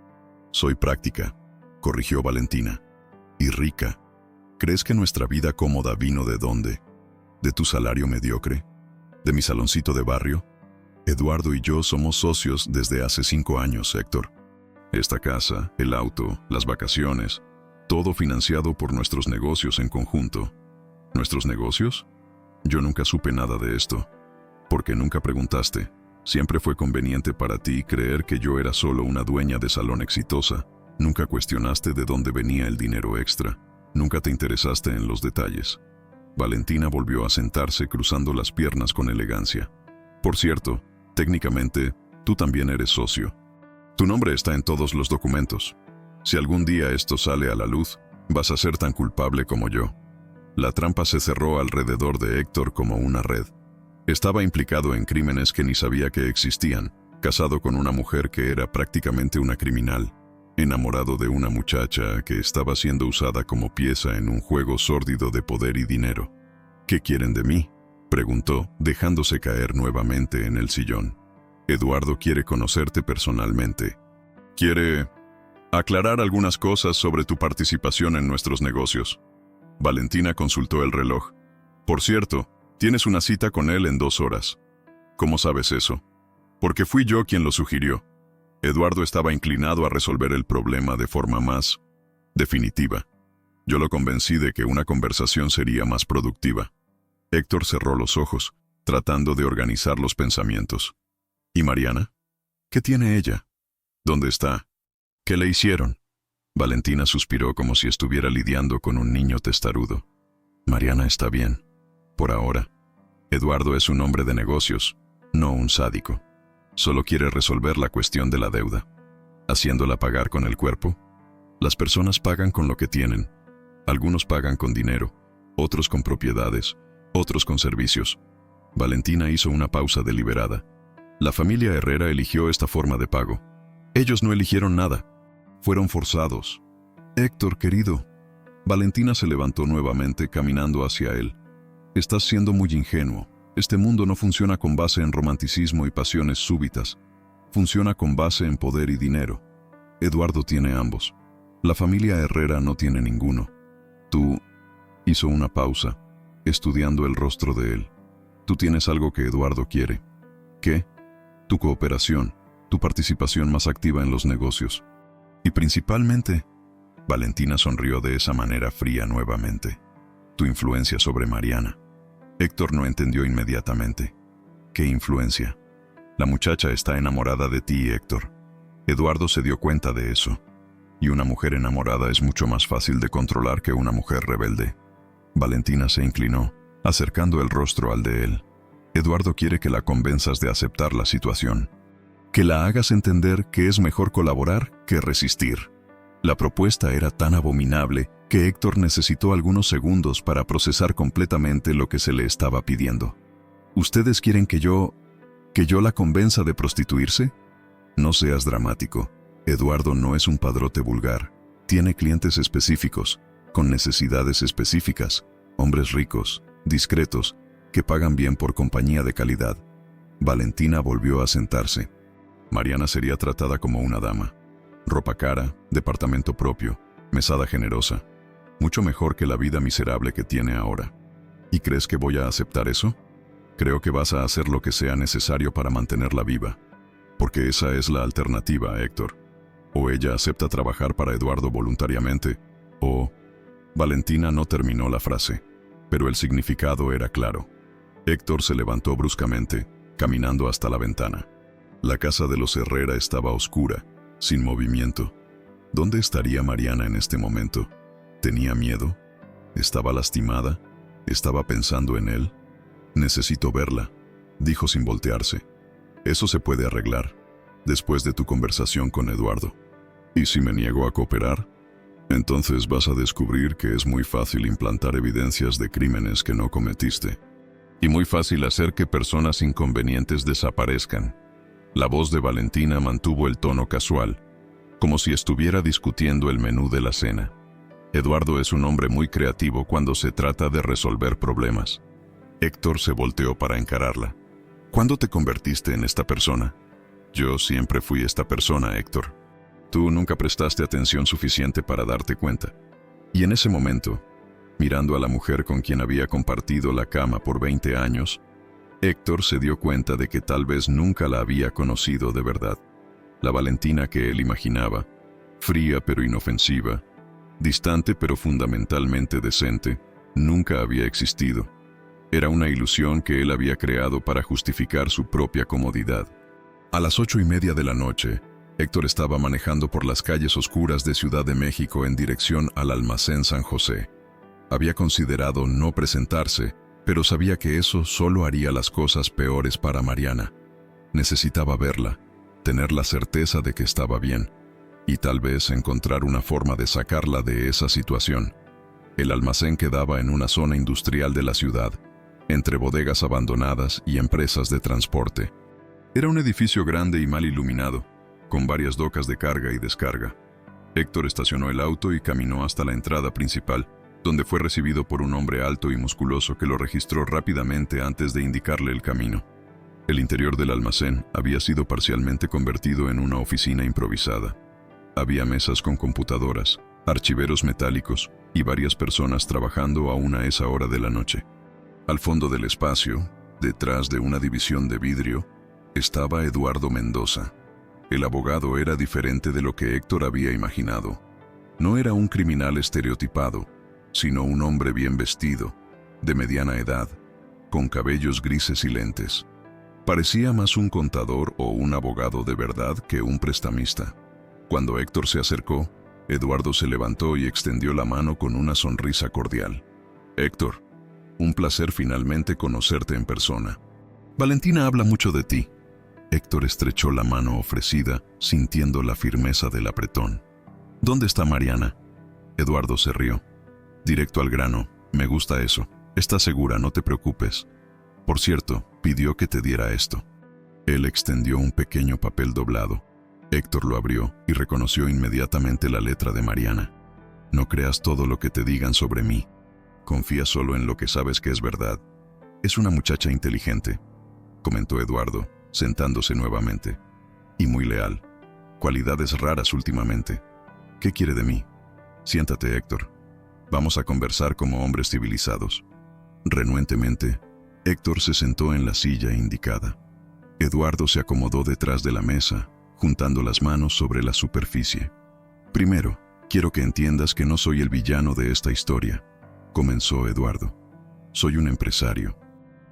«Soy práctica», corrigió Valentina. «Y rica. ¿Crees que nuestra vida cómoda vino de dónde? ¿De tu salario mediocre? ¿De mi saloncito de barrio? Eduardo y yo somos socios desde hace 5 años, Héctor. Esta casa, el auto, las vacaciones, todo financiado por nuestros negocios en conjunto». ¿Nuestros negocios? Yo nunca supe nada de esto. Porque nunca preguntaste. Siempre fue conveniente para ti creer que yo era solo una dueña de salón exitosa. Nunca cuestionaste de dónde venía el dinero extra. Nunca te interesaste en los detalles. Valentina volvió a sentarse cruzando las piernas con elegancia. Por cierto, técnicamente, tú también eres socio. Tu nombre está en todos los documentos. Si algún día esto sale a la luz, vas a ser tan culpable como yo. La trampa se cerró alrededor de Héctor como una red. Estaba implicado en crímenes que ni sabía que existían, casado con una mujer que era prácticamente una criminal, enamorado de una muchacha que estaba siendo usada como pieza en un juego sórdido de poder y dinero. ¿Qué quieren de mí?, preguntó, dejándose caer nuevamente en el sillón. Eduardo quiere conocerte personalmente. Quiere aclarar algunas cosas sobre tu participación en nuestros negocios. Valentina consultó el reloj. Por cierto, tienes una cita con él en 2 horas. ¿Cómo sabes eso? Porque fui yo quien lo sugirió. Eduardo estaba inclinado a resolver el problema de forma más definitiva. Yo lo convencí de que una conversación sería más productiva. Héctor cerró los ojos, tratando de organizar los pensamientos. ¿Y Mariana? ¿Qué tiene ella? ¿Dónde está? ¿Qué le hicieron? Valentina suspiró como si estuviera lidiando con un niño testarudo. Mariana está bien. Por ahora. Eduardo es un hombre de negocios, no un sádico. Solo quiere resolver la cuestión de la deuda. Haciéndola pagar con el cuerpo. Las personas pagan con lo que tienen. Algunos pagan con dinero, otros con propiedades, otros con servicios. Valentina hizo una pausa deliberada. La familia Herrera eligió esta forma de pago. Ellos no eligieron nada. Fueron forzados. Héctor, querido. Valentina se levantó nuevamente caminando hacia él. Estás siendo muy ingenuo. Este mundo no funciona con base en romanticismo y pasiones súbitas. Funciona con base en poder y dinero. Eduardo tiene ambos. La familia Herrera no tiene ninguno. Tú... Hizo una pausa, estudiando el rostro de él. Tú tienes algo que Eduardo quiere. ¿Qué? Tu cooperación, tu participación más activa en los negocios. Y principalmente, Valentina sonrió de esa manera fría nuevamente. Tu influencia sobre Mariana. Héctor no entendió inmediatamente. ¿Qué influencia? La muchacha está enamorada de ti, Héctor. Eduardo se dio cuenta de eso. Y una mujer enamorada es mucho más fácil de controlar que una mujer rebelde. Valentina se inclinó, acercando el rostro al de él. Eduardo quiere que la convenzas de aceptar la situación. Que la hagas entender que es mejor colaborar que resistir. La propuesta era tan abominable que Héctor necesitó algunos segundos para procesar completamente lo que se le estaba pidiendo. ¿Ustedes quieren que yo la convenza de prostituirse? No seas dramático. Eduardo no es un padrote vulgar. Tiene clientes específicos, con necesidades específicas, hombres ricos, discretos, que pagan bien por compañía de calidad. Valentina volvió a sentarse. Mariana sería tratada como una dama. Ropa cara, departamento propio, mesada generosa. Mucho mejor que la vida miserable que tiene ahora. ¿Y crees que voy a aceptar eso? Creo que vas a hacer lo que sea necesario para mantenerla viva. Porque esa es la alternativa, Héctor. O ella acepta trabajar para Eduardo voluntariamente, o... Valentina no terminó la frase, pero el significado era claro. Héctor se levantó bruscamente, caminando hasta la ventana. La casa de los Herrera estaba oscura, sin movimiento. ¿Dónde estaría Mariana en este momento? ¿Tenía miedo? ¿Estaba lastimada? ¿Estaba pensando en él? Necesito verla, dijo sin voltearse. Eso se puede arreglar, después de tu conversación con Eduardo. ¿Y si me niego a cooperar? Entonces vas a descubrir que es muy fácil implantar evidencias de crímenes que no cometiste. Y muy fácil hacer que personas inconvenientes desaparezcan. La voz de Valentina mantuvo el tono casual, como si estuviera discutiendo el menú de la cena. Eduardo es un hombre muy creativo cuando se trata de resolver problemas. Héctor se volteó para encararla. ¿Cuándo te convertiste en esta persona? Yo siempre fui esta persona, Héctor. Tú nunca prestaste atención suficiente para darte cuenta. Y en ese momento, mirando a la mujer con quien había compartido la cama por 20 años, Héctor se dio cuenta de que tal vez nunca la había conocido de verdad. La Valentina que él imaginaba, fría pero inofensiva, distante pero fundamentalmente decente, nunca había existido. Era una ilusión que él había creado para justificar su propia comodidad. A las 8:30 de la noche, Héctor estaba manejando por las calles oscuras de Ciudad de México en dirección al almacén San José. Había considerado no presentarse, pero sabía que eso solo haría las cosas peores para Mariana. Necesitaba verla, tener la certeza de que estaba bien, y tal vez encontrar una forma de sacarla de esa situación. El almacén quedaba en una zona industrial de la ciudad, entre bodegas abandonadas y empresas de transporte. Era un edificio grande y mal iluminado, con varias docas de carga y descarga. Héctor estacionó el auto y caminó hasta la entrada principal, donde fue recibido por un hombre alto y musculoso que lo registró rápidamente antes de indicarle el camino. El interior del almacén había sido parcialmente convertido en una oficina improvisada. Había mesas con computadoras, archiveros metálicos y varias personas trabajando aún a esa hora de la noche. Al fondo del espacio, detrás de una división de vidrio, estaba Eduardo Mendoza. El abogado era diferente de lo que Héctor había imaginado. No era un criminal estereotipado, sino un hombre bien vestido, de mediana edad, con cabellos grises y lentes. Parecía más un contador o un abogado de verdad que un prestamista. Cuando Héctor se acercó, Eduardo se levantó y extendió la mano con una sonrisa cordial. Héctor, un placer finalmente conocerte en persona. Valentina habla mucho de ti. Héctor estrechó la mano ofrecida, sintiendo la firmeza del apretón. ¿Dónde está Mariana? Eduardo se rió. Directo al grano, me gusta eso. Estás segura, no te preocupes. Por cierto, pidió que te diera esto. Él extendió un pequeño papel doblado. Héctor lo abrió y reconoció inmediatamente la letra de Mariana. No creas todo lo que te digan sobre mí. Confía solo en lo que sabes que es verdad. Es una muchacha inteligente, comentó Eduardo, sentándose nuevamente. Y muy leal. Cualidades raras últimamente. ¿Qué quiere de mí? Siéntate, Héctor. Vamos a conversar como hombres civilizados. Renuentemente, Héctor se sentó en la silla indicada. Eduardo se acomodó detrás de la mesa, juntando las manos sobre la superficie. Primero, quiero que entiendas que no soy el villano de esta historia, comenzó Eduardo. Soy un empresario.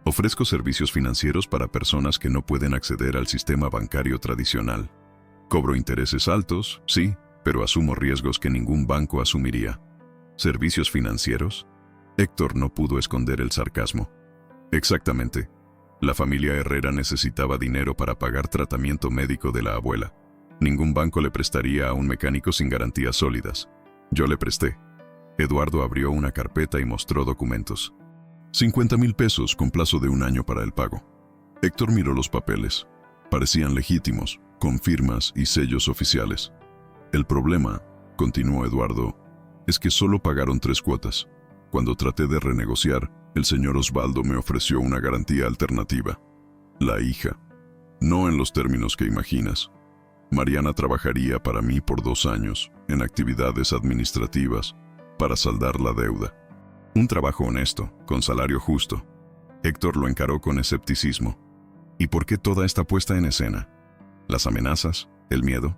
Ofrezco servicios financieros para personas que no pueden acceder al sistema bancario tradicional. Cobro intereses altos, sí, pero asumo riesgos que ningún banco asumiría. ¿Servicios financieros? Héctor no pudo esconder el sarcasmo. Exactamente. La familia Herrera necesitaba dinero para pagar tratamiento médico de la abuela. Ningún banco le prestaría a un mecánico sin garantías sólidas. Yo le presté. Eduardo abrió una carpeta y mostró documentos. 50,000 pesos con plazo de 1 año para el pago. Héctor miró los papeles. Parecían legítimos, con firmas y sellos oficiales. El problema, continuó Eduardo, es que solo pagaron 3 cuotas. Cuando traté de renegociar, el señor Osvaldo me ofreció una garantía alternativa. La hija. No en los términos que imaginas. Mariana trabajaría para mí por 2 años, en actividades administrativas, para saldar la deuda. Un trabajo honesto, con salario justo. Héctor lo encaró con escepticismo. ¿Y por qué toda esta puesta en escena? ¿Las amenazas? ¿El miedo?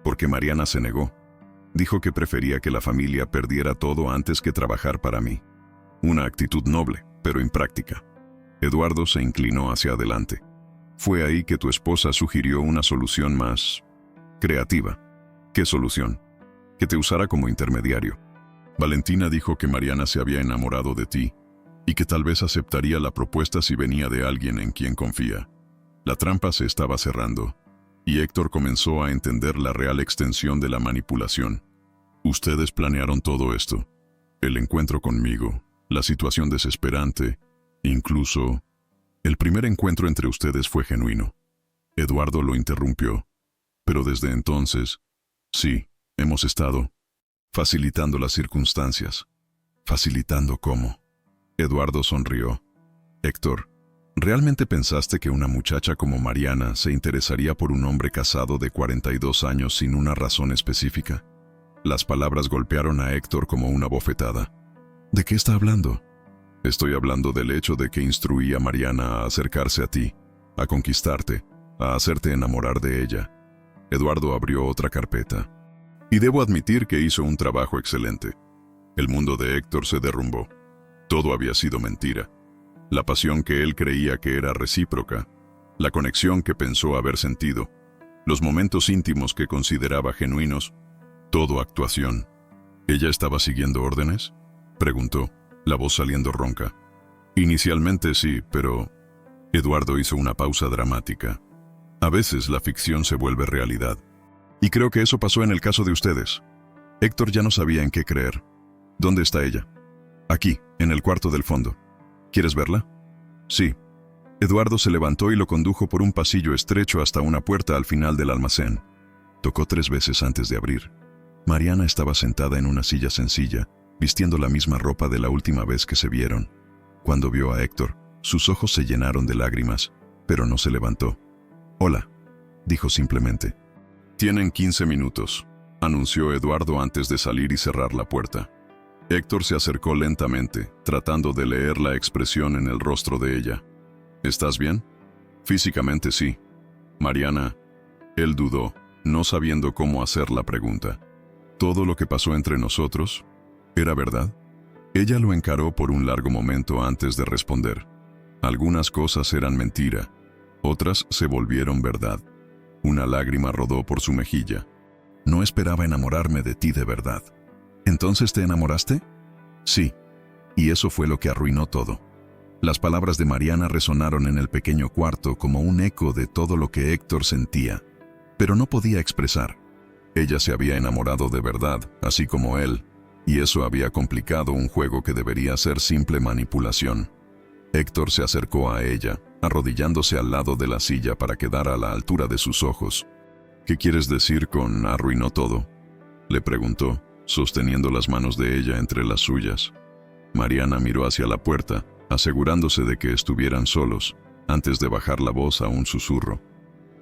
Porque Mariana se negó. Dijo que prefería que la familia perdiera todo antes que trabajar para mí. Una actitud noble, pero impráctica. Eduardo se inclinó hacia adelante. Fue ahí que tu esposa sugirió una solución más creativa. ¿Qué solución? Que te usara como intermediario. Valentina dijo que Mariana se había enamorado de ti y que tal vez aceptaría la propuesta si venía de alguien en quien confía. La trampa se estaba cerrando y Héctor comenzó a entender la real extensión de la manipulación. Ustedes planearon todo esto. El encuentro conmigo, la situación desesperante, incluso el primer encuentro entre ustedes fue genuino. Eduardo lo interrumpió. Pero desde entonces, sí, hemos estado facilitando las circunstancias. ¿Facilitando cómo? Eduardo sonrió. Héctor, ¿realmente pensaste que una muchacha como Mariana se interesaría por un hombre casado de 42 años sin una razón específica? Las palabras golpearon a Héctor como una bofetada. ¿De qué está hablando? Estoy hablando del hecho de que instruí a Mariana a acercarse a ti, a conquistarte, a hacerte enamorar de ella. Eduardo abrió otra carpeta. Y debo admitir que hizo un trabajo excelente. El mundo de Héctor se derrumbó. Todo había sido mentira. La pasión que él creía que era recíproca, la conexión que pensó haber sentido, los momentos íntimos que consideraba genuinos, todo actuación. ¿Ella estaba siguiendo órdenes?, preguntó, la voz saliendo ronca. Inicialmente sí, pero... Eduardo hizo una pausa dramática. A veces la ficción se vuelve realidad. Y creo que eso pasó en el caso de ustedes. Héctor ya no sabía en qué creer. ¿Dónde está ella? Aquí, en el cuarto del fondo. ¿Quieres verla? Sí. Eduardo se levantó y lo condujo por un pasillo estrecho hasta una puerta al final del almacén. Tocó 3 veces antes de abrir. Mariana estaba sentada en una silla sencilla, vistiendo la misma ropa de la última vez que se vieron. Cuando vio a Héctor, sus ojos se llenaron de lágrimas, pero no se levantó. Hola, dijo simplemente. Tienen 15 minutos, anunció Eduardo antes de salir y cerrar la puerta. Héctor se acercó lentamente, tratando de leer la expresión en el rostro de ella. ¿Estás bien? Físicamente sí. Mariana, él dudó, no sabiendo cómo hacer la pregunta. ¿Todo lo que pasó entre nosotros era verdad? Ella lo encaró por un largo momento antes de responder. Algunas cosas eran mentira, Otras se volvieron verdad. Una lágrima rodó por su mejilla. No esperaba enamorarme de ti de verdad. ¿Entonces te enamoraste? Sí. Y eso fue lo que arruinó todo. Las palabras de Mariana resonaron en el pequeño cuarto como un eco de todo lo que Héctor sentía, pero no podía expresar. Ella se había enamorado de verdad, así como él, y eso había complicado un juego que debería ser simple manipulación. Héctor se acercó a ella, arrodillándose al lado de la silla para quedar a la altura de sus ojos. ¿Qué quieres decir con arruinó todo?, le preguntó, sosteniendo las manos de ella entre las suyas. Mariana miró hacia la puerta, asegurándose de que estuvieran solos, antes de bajar la voz a un susurro.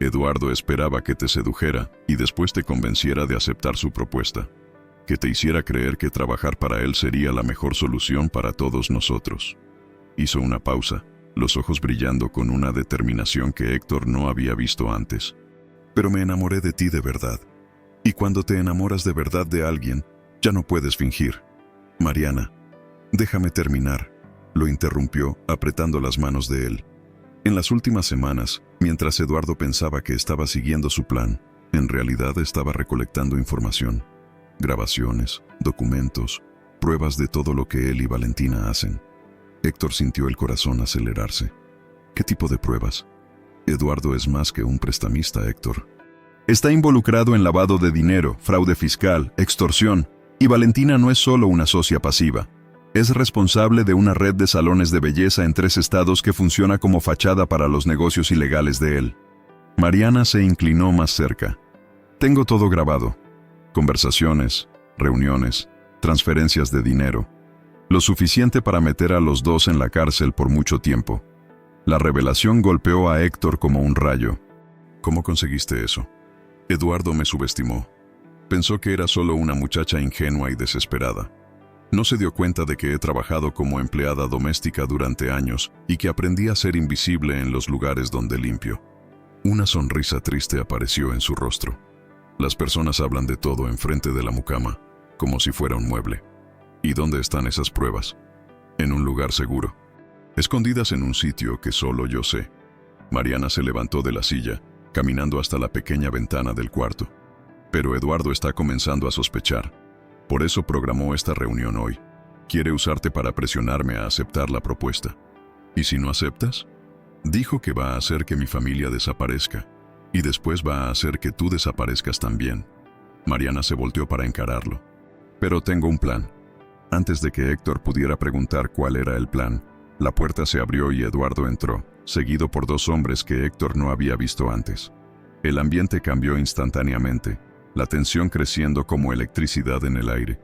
Eduardo esperaba que te sedujera y después te convenciera de aceptar su propuesta, que te hiciera creer que trabajar para él sería la mejor solución para todos nosotros. Hizo una pausa, los ojos brillando con una determinación que Héctor no había visto antes. Pero me enamoré de ti de verdad. Y cuando te enamoras de verdad de alguien, ya no puedes fingir. Mariana, déjame terminar, lo interrumpió, apretando las manos de él. En las últimas semanas, mientras Eduardo pensaba que estaba siguiendo su plan, en realidad estaba recolectando información. Grabaciones, documentos, pruebas de todo lo que él y Valentina hacen. Héctor sintió el corazón acelerarse. ¿Qué tipo de pruebas? Eduardo es más que un prestamista, Héctor. Está involucrado en lavado de dinero, fraude fiscal, extorsión, y Valentina no es solo una socia pasiva. Es responsable de una red de salones de belleza en 3 estados que funciona como fachada para los negocios ilegales de él. Mariana se inclinó más cerca. Tengo todo grabado. Conversaciones, reuniones, transferencias de dinero. Lo suficiente para meter a los dos en la cárcel por mucho tiempo. La revelación golpeó a Héctor como un rayo. ¿Cómo conseguiste eso? Eduardo me subestimó. Pensó que era solo una muchacha ingenua y desesperada. No se dio cuenta de que he trabajado como empleada doméstica durante años y que aprendí a ser invisible en los lugares donde limpio. Una sonrisa triste apareció en su rostro. Las personas hablan de todo enfrente de la mucama, como si fuera un mueble. ¿Y dónde están esas pruebas? En un lugar seguro. Escondidas en un sitio que solo yo sé. Mariana se levantó de la silla, caminando hasta la pequeña ventana del cuarto. Pero Eduardo está comenzando a sospechar. Por eso programó esta reunión hoy. Quiere usarte para presionarme a aceptar la propuesta. ¿Y si no aceptas? Dijo que va a hacer que mi familia desaparezca, y después va a hacer que tú desaparezcas también. Mariana se volteó para encararlo. Pero tengo un plan. Antes de que Héctor pudiera preguntar cuál era el plan, la puerta se abrió y Eduardo entró, seguido por 2 hombres que Héctor no había visto antes. El ambiente cambió instantáneamente, la tensión creciendo como electricidad en el aire.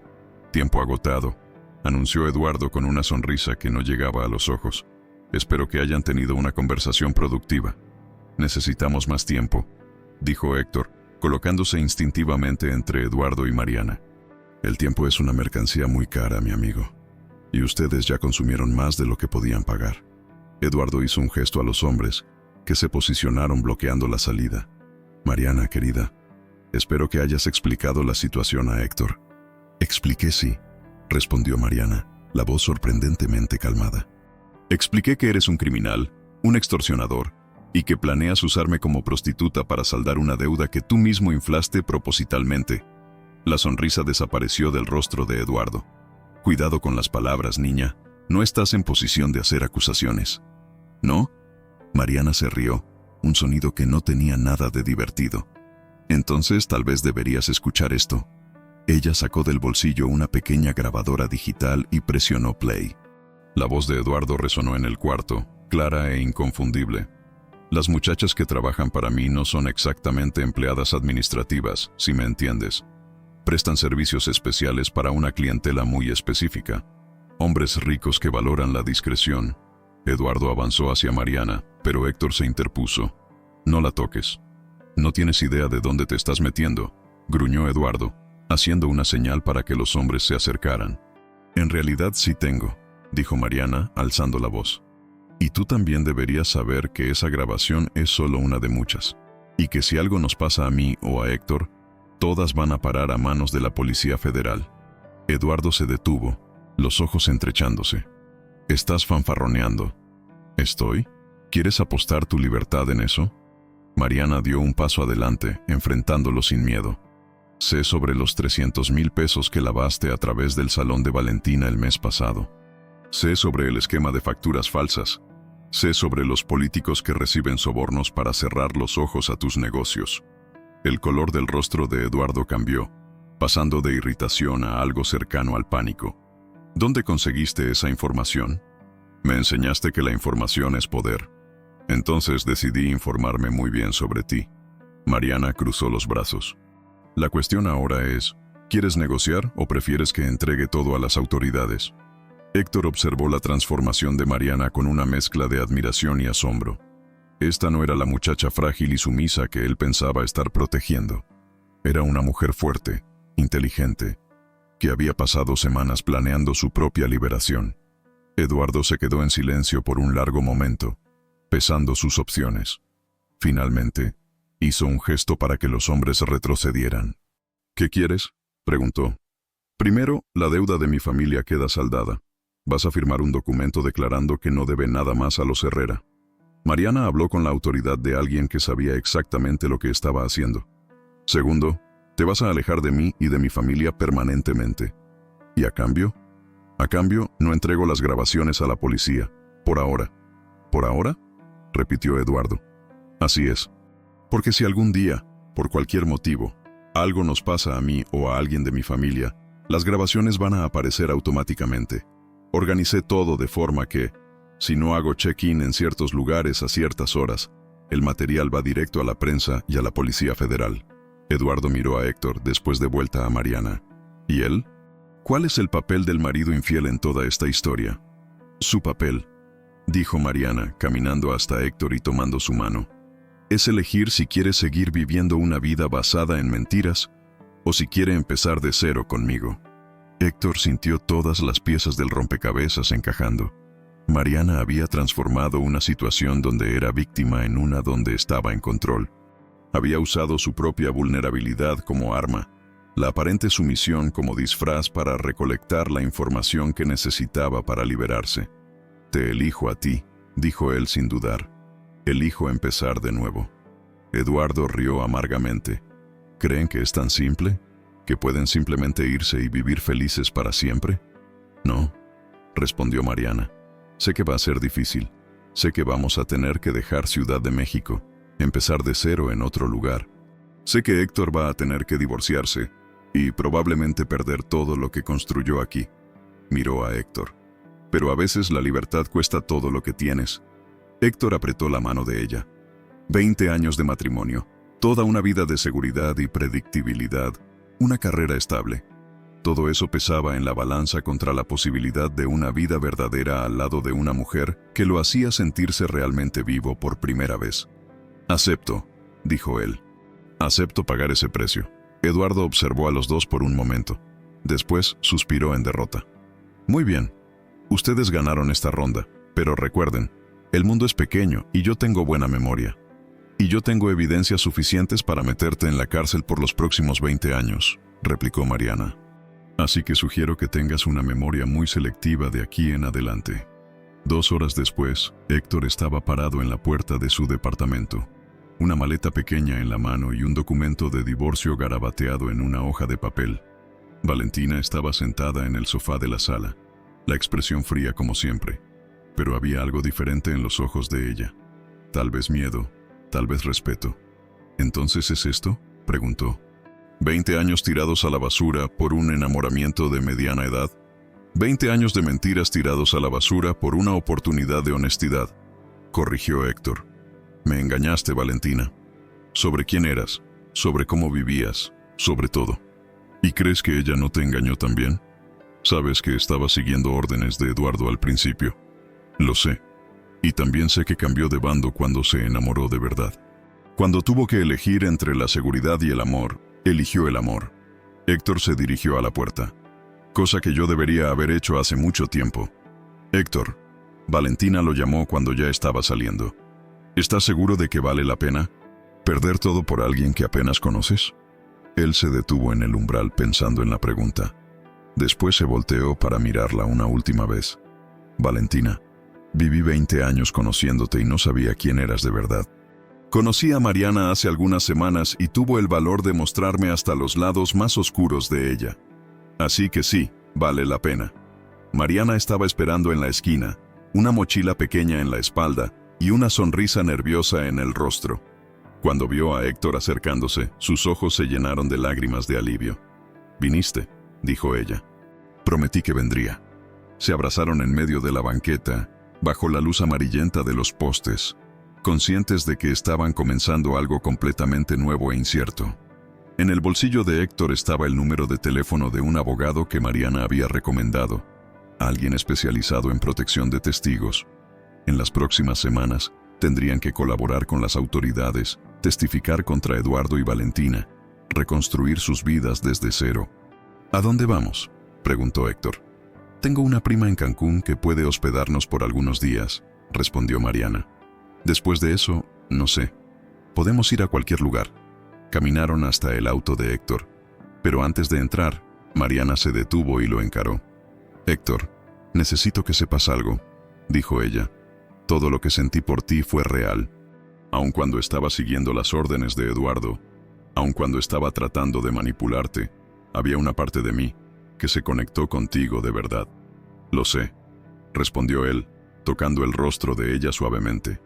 Tiempo agotado, anunció Eduardo con una sonrisa que no llegaba a los ojos. Espero que hayan tenido una conversación productiva. Necesitamos más tiempo, dijo Héctor, colocándose instintivamente entre Eduardo y Mariana. El tiempo es una mercancía muy cara, mi amigo. Y ustedes ya consumieron más de lo que podían pagar. Eduardo hizo un gesto a los hombres, que se posicionaron bloqueando la salida. Mariana, querida, espero que hayas explicado la situación a Héctor. Expliqué, sí, respondió Mariana, la voz sorprendentemente calmada. Expliqué que eres un criminal, un extorsionador, y que planeas usarme como prostituta para saldar una deuda que tú mismo inflaste propositalmente. La sonrisa desapareció del rostro de Eduardo. Cuidado con las palabras, niña. No estás en posición de hacer acusaciones. ¿No? Mariana se rió, un sonido que no tenía nada de divertido. Entonces tal vez deberías escuchar esto. Ella sacó del bolsillo una pequeña grabadora digital y presionó play. La voz de Eduardo resonó en el cuarto, clara e inconfundible. Las muchachas que trabajan para mí no son exactamente empleadas administrativas, si me entiendes. Prestan servicios especiales para una clientela muy específica. Hombres ricos que valoran la discreción. Eduardo avanzó hacia Mariana, pero Héctor se interpuso. No la toques. No tienes idea de dónde te estás metiendo, gruñó Eduardo, haciendo una señal para que los hombres se acercaran. En realidad sí tengo, dijo Mariana, alzando la voz. Y tú también deberías saber que esa grabación es solo una de muchas, y que si algo nos pasa a mí o a Héctor, todas van a parar a manos de la Policía Federal. Eduardo se detuvo, los ojos entrechándose. Estás fanfarroneando. ¿Estoy? ¿Quieres apostar tu libertad en eso? Mariana dio un paso adelante, enfrentándolo sin miedo. Sé sobre los 300,000 pesos que lavaste a través del salón de Valentina el mes pasado. Sé sobre el esquema de facturas falsas. Sé sobre los políticos que reciben sobornos para cerrar los ojos a tus negocios. El color del rostro de Eduardo cambió, pasando de irritación a algo cercano al pánico. ¿Dónde conseguiste esa información? Me enseñaste que la información es poder. Entonces decidí informarme muy bien sobre ti. Mariana cruzó los brazos. La cuestión ahora es, ¿quieres negociar o prefieres que entregue todo a las autoridades? Héctor observó la transformación de Mariana con una mezcla de admiración y asombro. Esta no era la muchacha frágil y sumisa que él pensaba estar protegiendo. Era una mujer fuerte, inteligente, que había pasado semanas planeando su propia liberación. Eduardo se quedó en silencio por un largo momento, pesando sus opciones. Finalmente, hizo un gesto para que los hombres retrocedieran. ¿Qué quieres?, preguntó. Primero, la deuda de mi familia queda saldada. Vas a firmar un documento declarando que no debe nada más a los Herrera. Mariana habló con la autoridad de alguien que sabía exactamente lo que estaba haciendo. Segundo, te vas a alejar de mí y de mi familia permanentemente. ¿Y a cambio? A cambio, no entrego las grabaciones a la policía. Por ahora. ¿Por ahora?, repitió Eduardo. Así es. Porque si algún día, por cualquier motivo, algo nos pasa a mí o a alguien de mi familia, las grabaciones van a aparecer automáticamente. Organicé todo de forma que, si no hago check-in en ciertos lugares a ciertas horas, el material va directo a la prensa y a la Policía Federal. Eduardo miró a Héctor después de vuelta a Mariana. ¿Y él? ¿Cuál es el papel del marido infiel en toda esta historia? Su papel, dijo Mariana, caminando hasta Héctor y tomando su mano, es elegir si quiere seguir viviendo una vida basada en mentiras o si quiere empezar de cero conmigo. Héctor sintió todas las piezas del rompecabezas encajando. Mariana había transformado una situación donde era víctima en una donde estaba en control. Había usado su propia vulnerabilidad como arma, la aparente sumisión como disfraz para recolectar la información que necesitaba para liberarse. Te elijo a ti, dijo él sin dudar. Elijo empezar de nuevo. Eduardo rió amargamente. ¿Creen que es tan simple? ¿Que pueden simplemente irse y vivir felices para siempre? No, respondió Mariana. Sé que va a ser difícil. Sé que vamos a tener que dejar Ciudad de México, empezar de cero en otro lugar. Sé que Héctor va a tener que divorciarse y probablemente perder todo lo que construyó aquí. Miró a Héctor. Pero a veces la libertad cuesta todo lo que tienes. Héctor apretó la mano de ella. 20 años de matrimonio, toda una vida de seguridad y predictibilidad, una carrera estable. Todo eso pesaba en la balanza contra la posibilidad de una vida verdadera al lado de una mujer que lo hacía sentirse realmente vivo por primera vez. Acepto, dijo él. Acepto pagar ese precio. Eduardo observó a los dos por un momento. Después suspiró en derrota. Muy bien. Ustedes ganaron esta ronda, pero recuerden, el mundo es pequeño y yo tengo buena memoria. Y yo tengo evidencias suficientes para meterte en la cárcel por los próximos 20 años, replicó Mariana. Así que sugiero que tengas una memoria muy selectiva de aquí en adelante. 2 horas después, Héctor estaba parado en la puerta de su departamento, una maleta pequeña en la mano y un documento de divorcio garabateado en una hoja de papel. Valentina estaba sentada en el sofá de la sala, la expresión fría como siempre, pero había algo diferente en los ojos de ella. Tal vez miedo, tal vez respeto. ¿Entonces es esto?, preguntó. 20 años tirados a la basura por un enamoramiento de mediana edad. 20 años de mentiras tirados a la basura por una oportunidad de honestidad, corrigió Héctor. Me engañaste, Valentina. Sobre quién eras, sobre cómo vivías, sobre todo. ¿Y crees que ella no te engañó también? Sabes que estaba siguiendo órdenes de Eduardo al principio. Lo sé. Y también sé que cambió de bando cuando se enamoró de verdad. Cuando tuvo que elegir entre la seguridad y el amor, eligió el amor. Héctor se dirigió a la puerta, cosa que yo debería haber hecho hace mucho tiempo. Héctor, Valentina lo llamó cuando ya estaba saliendo. ¿Estás seguro de que vale la pena perder todo por alguien que apenas conoces? Él se detuvo en el umbral pensando en la pregunta. Después se volteó para mirarla una última vez. Valentina, Viví 20 años conociéndote y no sabía quién eras de verdad. Conocí a Mariana hace algunas semanas y tuvo el valor de mostrarme hasta los lados más oscuros de ella. Así que sí, vale la pena. Mariana estaba esperando en la esquina, una mochila pequeña en la espalda y una sonrisa nerviosa en el rostro. Cuando vio a Héctor acercándose, sus ojos se llenaron de lágrimas de alivio. «Viniste», dijo ella. «Prometí que vendría». Se abrazaron en medio de la banqueta, bajo la luz amarillenta de los postes, conscientes de que estaban comenzando algo completamente nuevo e incierto. En el bolsillo de Héctor estaba el número de teléfono de un abogado que Mariana había recomendado, alguien especializado en protección de testigos. En las próximas semanas, tendrían que colaborar con las autoridades, testificar contra Eduardo y Valentina, reconstruir sus vidas desde cero. «¿A dónde vamos?», preguntó Héctor. «Tengo una prima en Cancún que puede hospedarnos por algunos días», respondió Mariana. «Después de eso, no sé. Podemos ir a cualquier lugar». Caminaron hasta el auto de Héctor, pero antes de entrar, Mariana se detuvo y lo encaró. «Héctor, necesito que sepas algo», dijo ella. «Todo lo que sentí por ti fue real. Aun cuando estaba siguiendo las órdenes de Eduardo, aun cuando estaba tratando de manipularte, había una parte de mí que se conectó contigo de verdad». «Lo sé», respondió él, tocando el rostro de ella suavemente.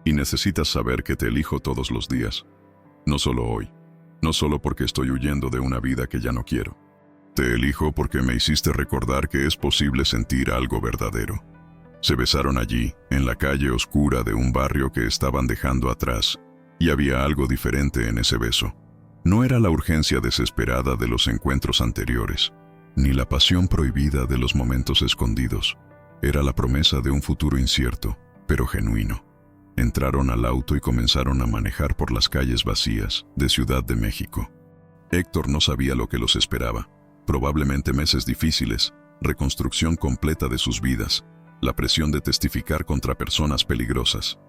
«Y necesitas saber que te elijo todos los días. No solo hoy, no solo porque estoy huyendo de una vida que ya no quiero. Te elijo porque me hiciste recordar que es posible sentir algo verdadero». Se besaron allí, en la calle oscura de un barrio que estaban dejando atrás, y había algo diferente en ese beso. No era la urgencia desesperada de los encuentros anteriores, ni la pasión prohibida de los momentos escondidos. Era la promesa de un futuro incierto, pero genuino. Entraron al auto y comenzaron a manejar por las calles vacías de Ciudad de México. Héctor no sabía lo que los esperaba. Probablemente meses difíciles, reconstrucción completa de sus vidas, la presión de testificar contra personas peligrosas.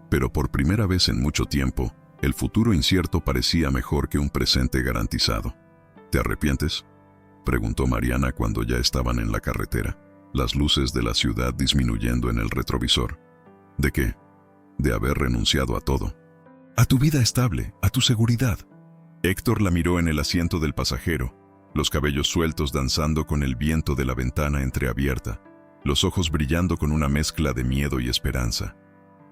Pero por primera vez en mucho tiempo, el futuro incierto parecía mejor que un presente garantizado. «¿Te arrepientes?», preguntó Mariana cuando ya estaban en la carretera, las luces de la ciudad disminuyendo en el retrovisor. «¿De qué?». «De haber renunciado a todo. A tu vida estable, a tu seguridad». Héctor la miró en el asiento del pasajero, los cabellos sueltos danzando con el viento de la ventana entreabierta, los ojos brillando con una mezcla de miedo y esperanza.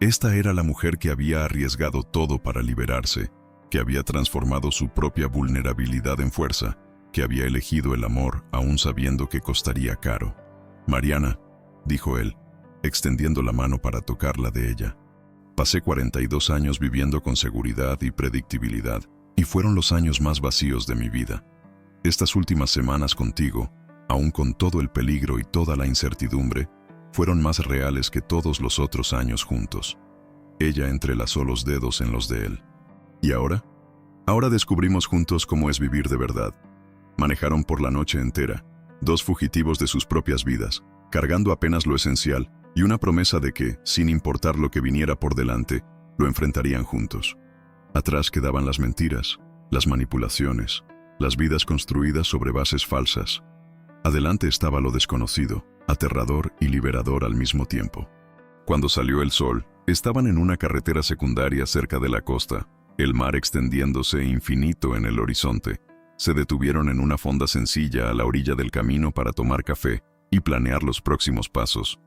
Esta era la mujer que había arriesgado todo para liberarse, que había transformado su propia vulnerabilidad en fuerza, que había elegido el amor aún sabiendo que costaría caro. «Mariana», dijo él, extendiendo la mano para tocarla de ella. «Pasé 42 años viviendo con seguridad y predictibilidad, y fueron los años más vacíos de mi vida. Estas últimas semanas contigo, aún con todo el peligro y toda la incertidumbre, fueron más reales que todos los otros años juntos». Ella entrelazó los dedos en los de él. «¿Y ahora?». «Ahora descubrimos juntos cómo es vivir de verdad». Manejaron por la noche entera, dos fugitivos de sus propias vidas, cargando apenas lo esencial y una promesa de que, sin importar lo que viniera por delante, lo enfrentarían juntos. Atrás quedaban las mentiras, las manipulaciones, las vidas construidas sobre bases falsas. Adelante estaba lo desconocido, aterrador y liberador al mismo tiempo. Cuando salió el sol, estaban en una carretera secundaria cerca de la costa, el mar extendiéndose infinito en el horizonte. Se detuvieron en una fonda sencilla a la orilla del camino para tomar café y planear los próximos pasos.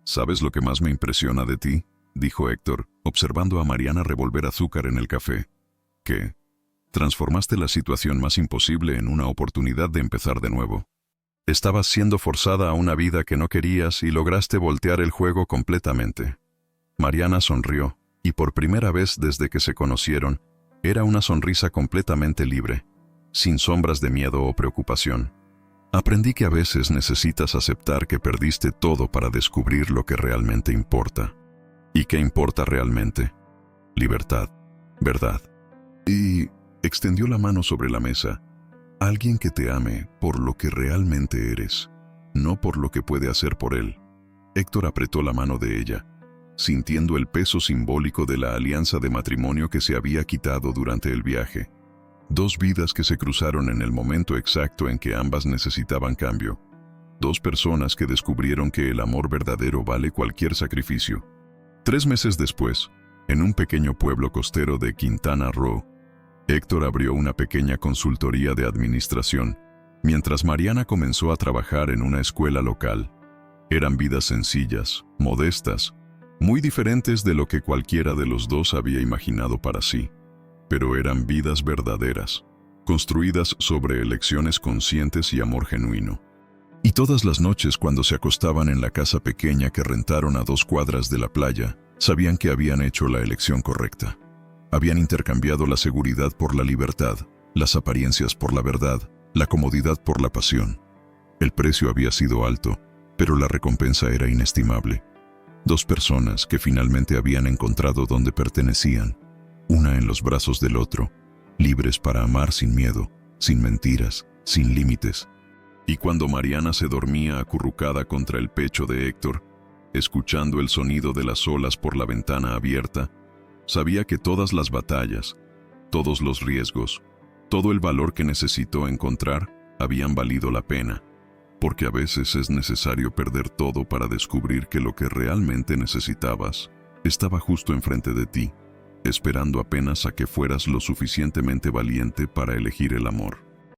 «¿Sabes lo que más me impresiona de ti?», dijo Héctor, observando a Mariana revolver azúcar en el café. «¿Qué? Transformaste la situación más imposible en una oportunidad de empezar de nuevo. Estabas siendo forzada a una vida que no querías y lograste voltear el juego completamente». Mariana sonrió, y por primera vez desde que se conocieron, era una sonrisa completamente libre, sin sombras de miedo o preocupación. «Aprendí que a veces necesitas aceptar que perdiste todo para descubrir lo que realmente importa». «¿Y qué importa realmente?». «Libertad, verdad». Y extendió la mano sobre la mesa. «Alguien que te ame por lo que realmente eres, no por lo que puede hacer por él». Héctor apretó la mano de ella, sintiendo el peso simbólico de la alianza de matrimonio que se había quitado durante el viaje. Dos vidas que se cruzaron en el momento exacto en que ambas necesitaban cambio. Dos personas que descubrieron que el amor verdadero vale cualquier sacrificio. 3 meses después, en un pequeño pueblo costero de Quintana Roo, Héctor abrió una pequeña consultoría de administración, mientras Mariana comenzó a trabajar en una escuela local. Eran vidas sencillas, modestas, muy diferentes de lo que cualquiera de los dos había imaginado para sí, pero eran vidas verdaderas, construidas sobre elecciones conscientes y amor genuino. Y todas las noches cuando se acostaban en la casa pequeña que rentaron a 2 cuadras de la playa, sabían que habían hecho la elección correcta. Habían intercambiado la seguridad por la libertad, las apariencias por la verdad, la comodidad por la pasión. El precio había sido alto, pero la recompensa era inestimable. 2 personas que finalmente habían encontrado donde pertenecían, una en los brazos del otro, libres para amar sin miedo, sin mentiras, sin límites. Y cuando Mariana se dormía acurrucada contra el pecho de Héctor, escuchando el sonido de las olas por la ventana abierta, sabía que todas las batallas, todos los riesgos, todo el valor que necesitó encontrar habían valido la pena, porque a veces es necesario perder todo para descubrir que lo que realmente necesitabas estaba justo enfrente de ti, esperando apenas a que fueras lo suficientemente valiente para elegir el amor.